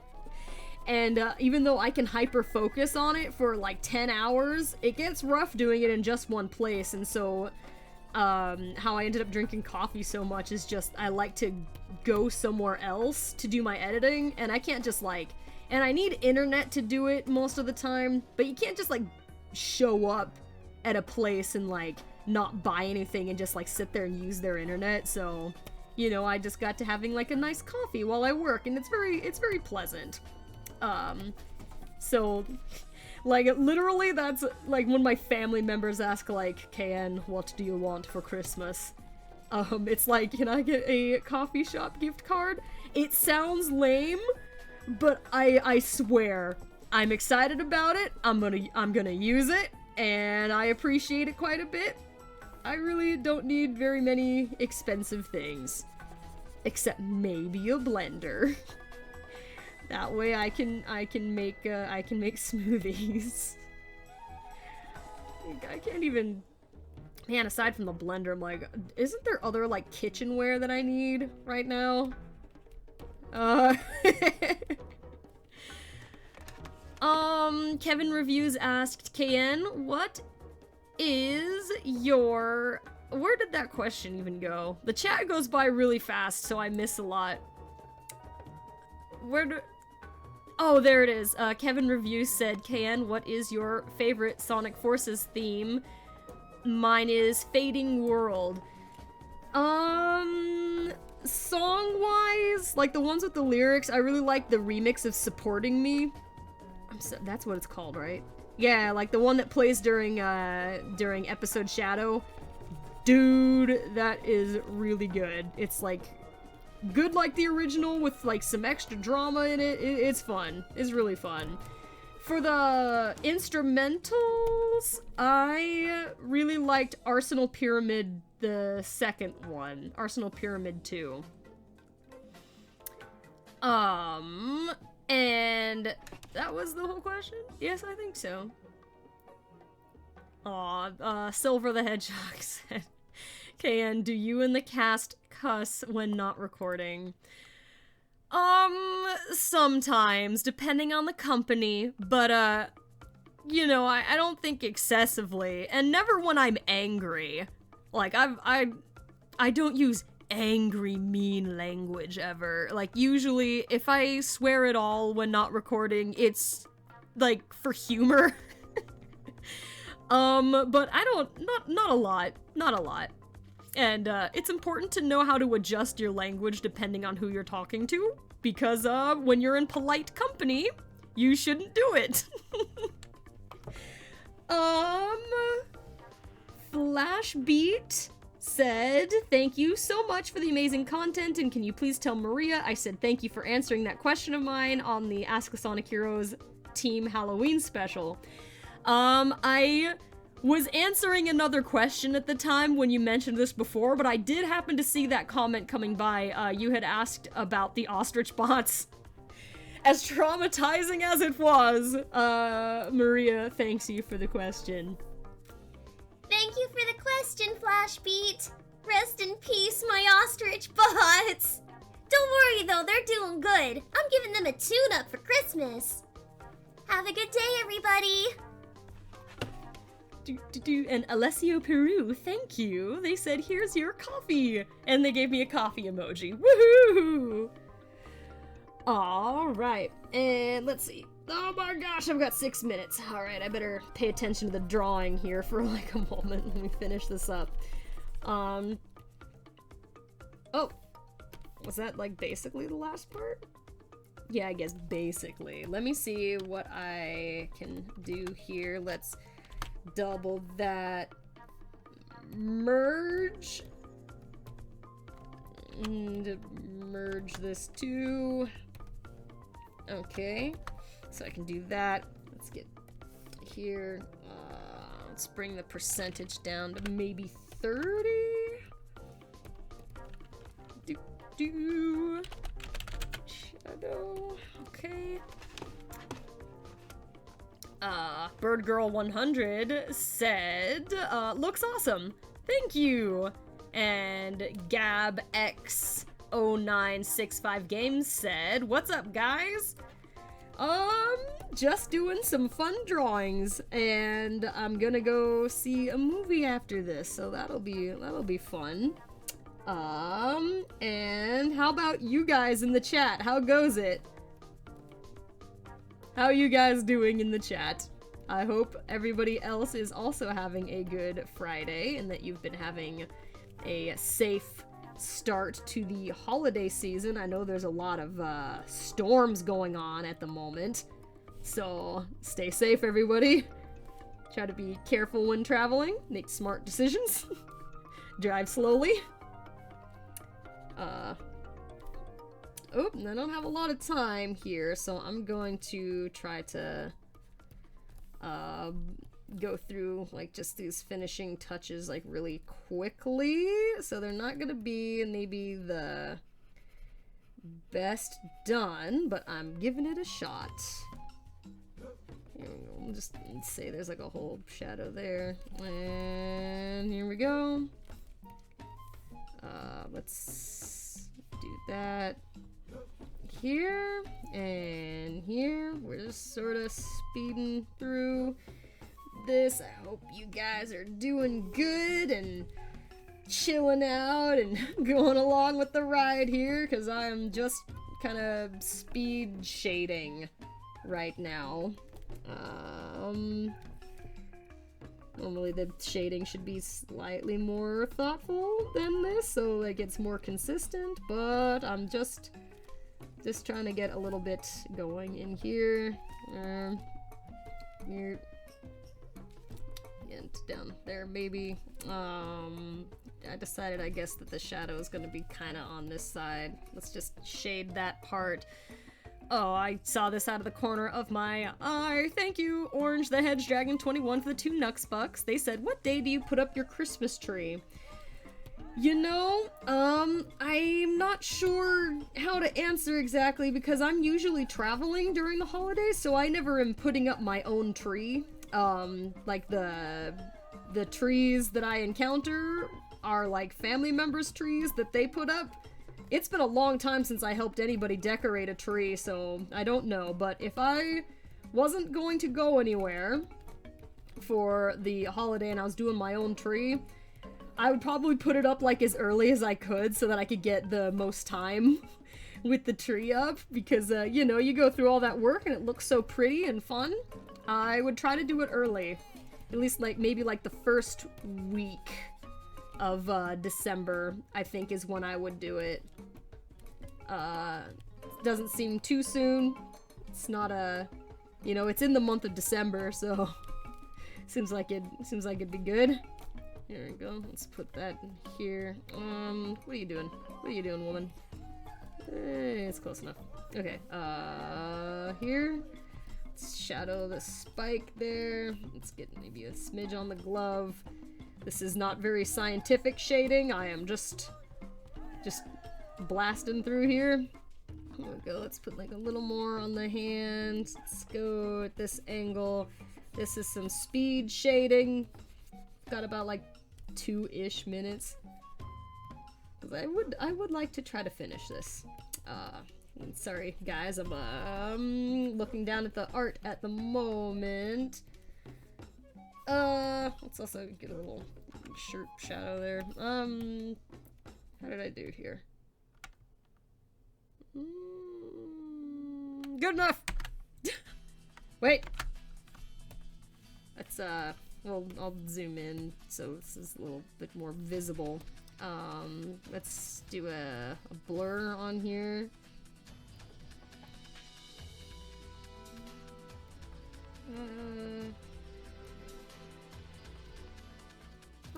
And even though I can hyper-focus on it for like 10 hours, it gets rough doing it in just one place. And so how I ended up drinking coffee so much is just I like to go somewhere else to do my editing. And I can't just like... And I need internet to do it most of the time. But you can't just like show up at a place and like not buy anything and just like sit there and use their internet. So, you know, I just got to having like a nice coffee while I work. And it's very pleasant. So, like, literally, that's, like, when my family members ask, like, KN, what do you want for Christmas? It's like, can I get a coffee shop gift card? It sounds lame, but I swear, I'm excited about it, I'm gonna use it, and I appreciate it quite a bit. I really don't need very many expensive things. Except maybe a blender. That way I can make smoothies. I can't even... Man, aside from the blender, I'm like, isn't there other, like, kitchenware that I need right now? Kevin Reviews asked, KN, what is your... Where did that question even go? The chat goes by really fast, so I miss a lot. Where do... Oh, there it is. Kevin Review said, KN, what is your favorite Sonic Forces theme? Mine is Fading World. Song-wise, like the ones with the lyrics, I really like the remix of Supporting Me. That's what it's called, right? Yeah, like the one that plays during episode Shadow. Dude, that is really good. It's like good like the original with like some extra drama in it. It's fun. It's really fun. For the instrumentals, I really liked Arsenal Pyramid, the second one. Arsenal Pyramid 2. And that was the whole question? Yes, I think so. Aw, Silver the Hedgehog said, KN, do you and the cast cuss when not recording? Sometimes, depending on the company, but, you know, I don't think excessively, and never when I'm angry. Like, I don't use angry, mean language ever. Like, usually, if I swear at all when not recording, it's, like, for humor. But I don't, not a lot. Not a lot. And, it's important to know how to adjust your language depending on who you're talking to, because, when you're in polite company, you shouldn't do it. Flashbeat said, thank you so much for the amazing content, and can you please tell Maria I said thank you for answering that question of mine on the Ask the Sonic Heroes Team Halloween special. I was answering another question at the time when you mentioned this before, but I did happen to see that comment coming by. You had asked about the ostrich bots. As traumatizing as it was, Maria thanks you for the question. Thank you for the question, Flashbeat. Rest in peace, my ostrich bots. Don't worry though, they're doing good. I'm giving them a tune-up for Christmas. Have a good day, everybody. And Alessio Peru, thank you. They said, here's your coffee. And they gave me a coffee emoji. Woohoo! Alright, and let's see. Oh my gosh, I've got 6 minutes. Alright, I better pay attention to the drawing here for like a moment. Let me finish this up. Oh. Was that like basically the last part? Yeah, I guess basically. Let me see what I can do here. Let's double that. Merge. And merge this too. Okay. So I can do that. Let's get here. Let's bring the percentage down to maybe 30. Shadow. Okay. BirdGirl100 said, looks awesome. Thank you. And GabX0965Games said, what's up, guys? Just doing some fun drawings, and I'm gonna go see a movie after this, so that'll be fun. And how about you guys in the chat? How goes it? How are you guys doing in the chat? I hope everybody else is also having a good Friday, and that you've been having a safe start to the holiday season. I know there's a lot of storms going on at the moment, so stay safe, everybody. Try to be careful when traveling, make smart decisions, drive slowly. Oh, I don't have a lot of time here, so I'm going to try to go through like just these finishing touches like really quickly, so they're not gonna be maybe the best done, but I'm giving it a shot. Here we go. We'll just say there's like a whole shadow there, and here we go. Let's do that here and here. We're just sort of speeding through this. I hope you guys are doing good and chilling out and going along with the ride here, because I'm just kind of speed shading right now. Normally the shading should be slightly more thoughtful than this, so like it's more consistent, but I'm just trying to get a little bit going in here. Here. And down there, maybe. I decided, I guess, that the shadow is going to be kind of on this side. Let's just shade that part. Oh, I saw this out of the corner of my eye. Thank you, Orange the Hedge Dragon 21 for the 2 Nux bucks. They said, what day do you put up your Christmas tree? You know, I'm not sure how to answer exactly because I'm usually traveling during the holidays, so I never am putting up my own tree. Like the trees that I encounter are like family members' trees that they put up. It's been a long time since I helped anybody decorate a tree, so I don't know, but if I wasn't going to go anywhere for the holiday and I was doing my own tree, I would probably put it up like as early as I could so that I could get the most time with the tree up, because, you know, you go through all that work and it looks so pretty and fun. I would try to do it early. At least, like, maybe, like, the first week of, December, I think, is when I would do it. Doesn't seem too soon. It's not you know, it's in the month of December, so seems like it'd be good. There we go. Let's put that in here. What are you doing? What are you doing, woman? Hey, it's close enough. Okay, here. Let's shadow the spike there. Let's get maybe a smidge on the glove. This is not very scientific shading. I am just blasting through here. There we go. Let's put like a little more on the hand. Let's go at this angle. This is some speed shading. Got about like 2-ish minutes. I would like to try to finish this. Sorry guys, I'm looking down at the art at the moment. Let's also get a little shirt shadow there. How did I do here? Good enough! Wait! Let's, well, I'll zoom in so this is a little bit more visible. Let's do a blur on here.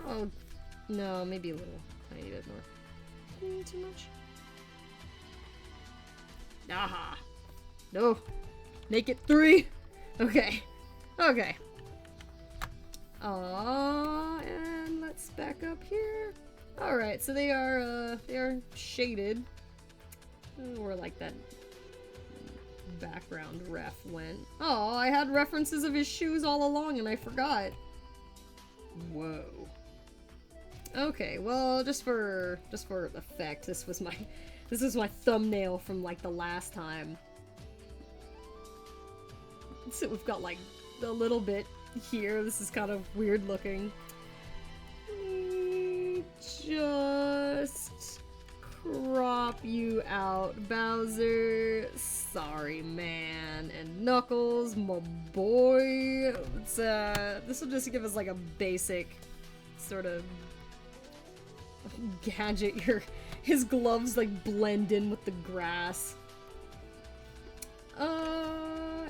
Oh, no, maybe a little tiny bit more. Too much? Aha! No! Make it 3! Okay. Okay. And let's back up here. Alright, so they are shaded. Or like that background ref went. Oh, I had references of his shoes all along and I forgot. Whoa. Okay, well, just for effect, this was my thumbnail from like the last time. So we've got like a little bit here. This is kind of weird looking. Just crop you out, Bowser. Sorry, man. And Knuckles, my boy. It's, this will just give us like a basic sort of gadget. His gloves like blend in with the grass.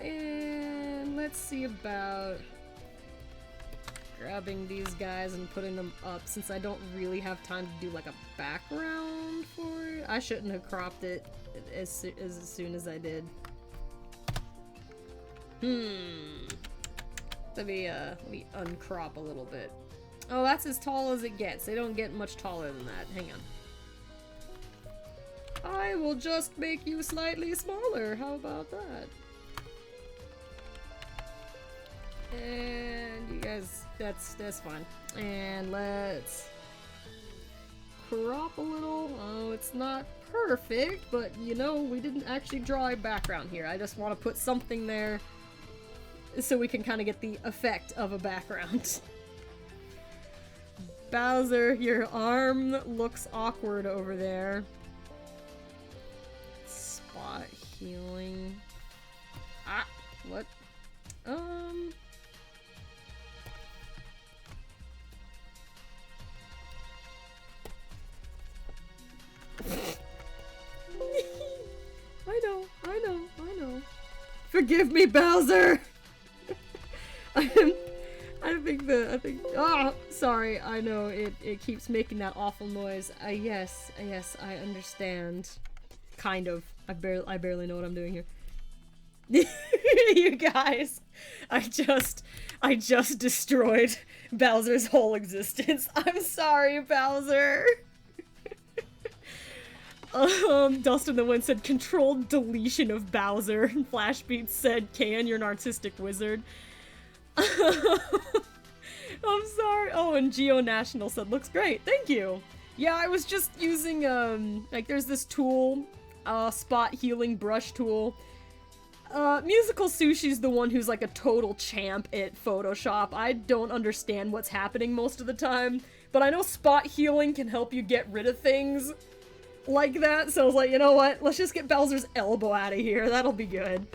And let's see about grabbing these guys and putting them up, since I don't really have time to do like a background for it. I shouldn't have cropped it as soon as I did. Let me uncrop a little bit. Oh, that's as tall as it gets. They don't get much taller than that. Hang on. I will just make you slightly smaller. How about that? And you guys, that's fine. And let's crop a little. Oh, it's not perfect, but you know, we didn't actually draw a background here. I just want to put something there so we can kind of get the effect of a background. Bowser, your arm looks awkward over there. Spot healing. Ah, what? I know. Forgive me, Bowser! Sorry, I know, it keeps making that awful noise. Yes, I understand. Kind of. I barely know what I'm doing here. You guys, I just destroyed Bowser's whole existence. I'm sorry, Bowser. Dustin the Wind said controlled deletion of Bowser. Flashbeat said, Can, you're an artistic wizard. I'm sorry. Oh, and Geo National said, looks great. Thank you. Yeah, I was just using, like, there's this tool, spot healing brush tool. Musical Sushi's the one who's like a total champ at Photoshop. I don't understand what's happening most of the time, but I know spot healing can help you get rid of things like that, so I was like, you know what? Let's just get Bowser's elbow out of here. That'll be good.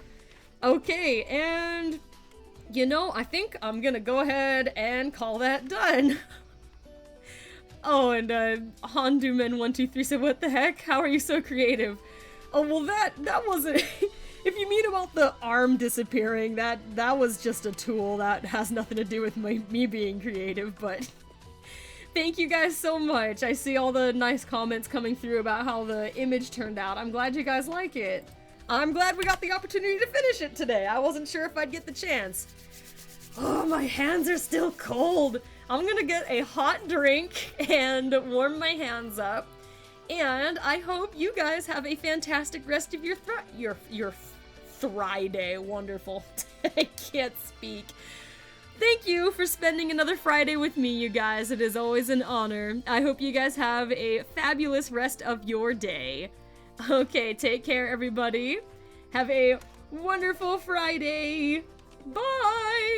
Okay, and you know, I think I'm gonna go ahead and call that done. Oh, and Honduman123 said, what the heck? How are you so creative? Oh, well, that wasn't... If you mean about the arm disappearing, that was just a tool. That has nothing to do with me being creative, but... Thank you guys so much. I see all the nice comments coming through about how the image turned out. I'm glad you guys like it. I'm glad we got the opportunity to finish it today. I wasn't sure if I'd get the chance. Oh, my hands are still cold. I'm gonna get a hot drink and warm my hands up. And I hope you guys have a fantastic rest of your Friday. Wonderful. I can't speak. Thank you for spending another Friday with me, you guys. It is always an honor. I hope you guys have a fabulous rest of your day. Okay, take care, everybody. Have a wonderful Friday. Bye!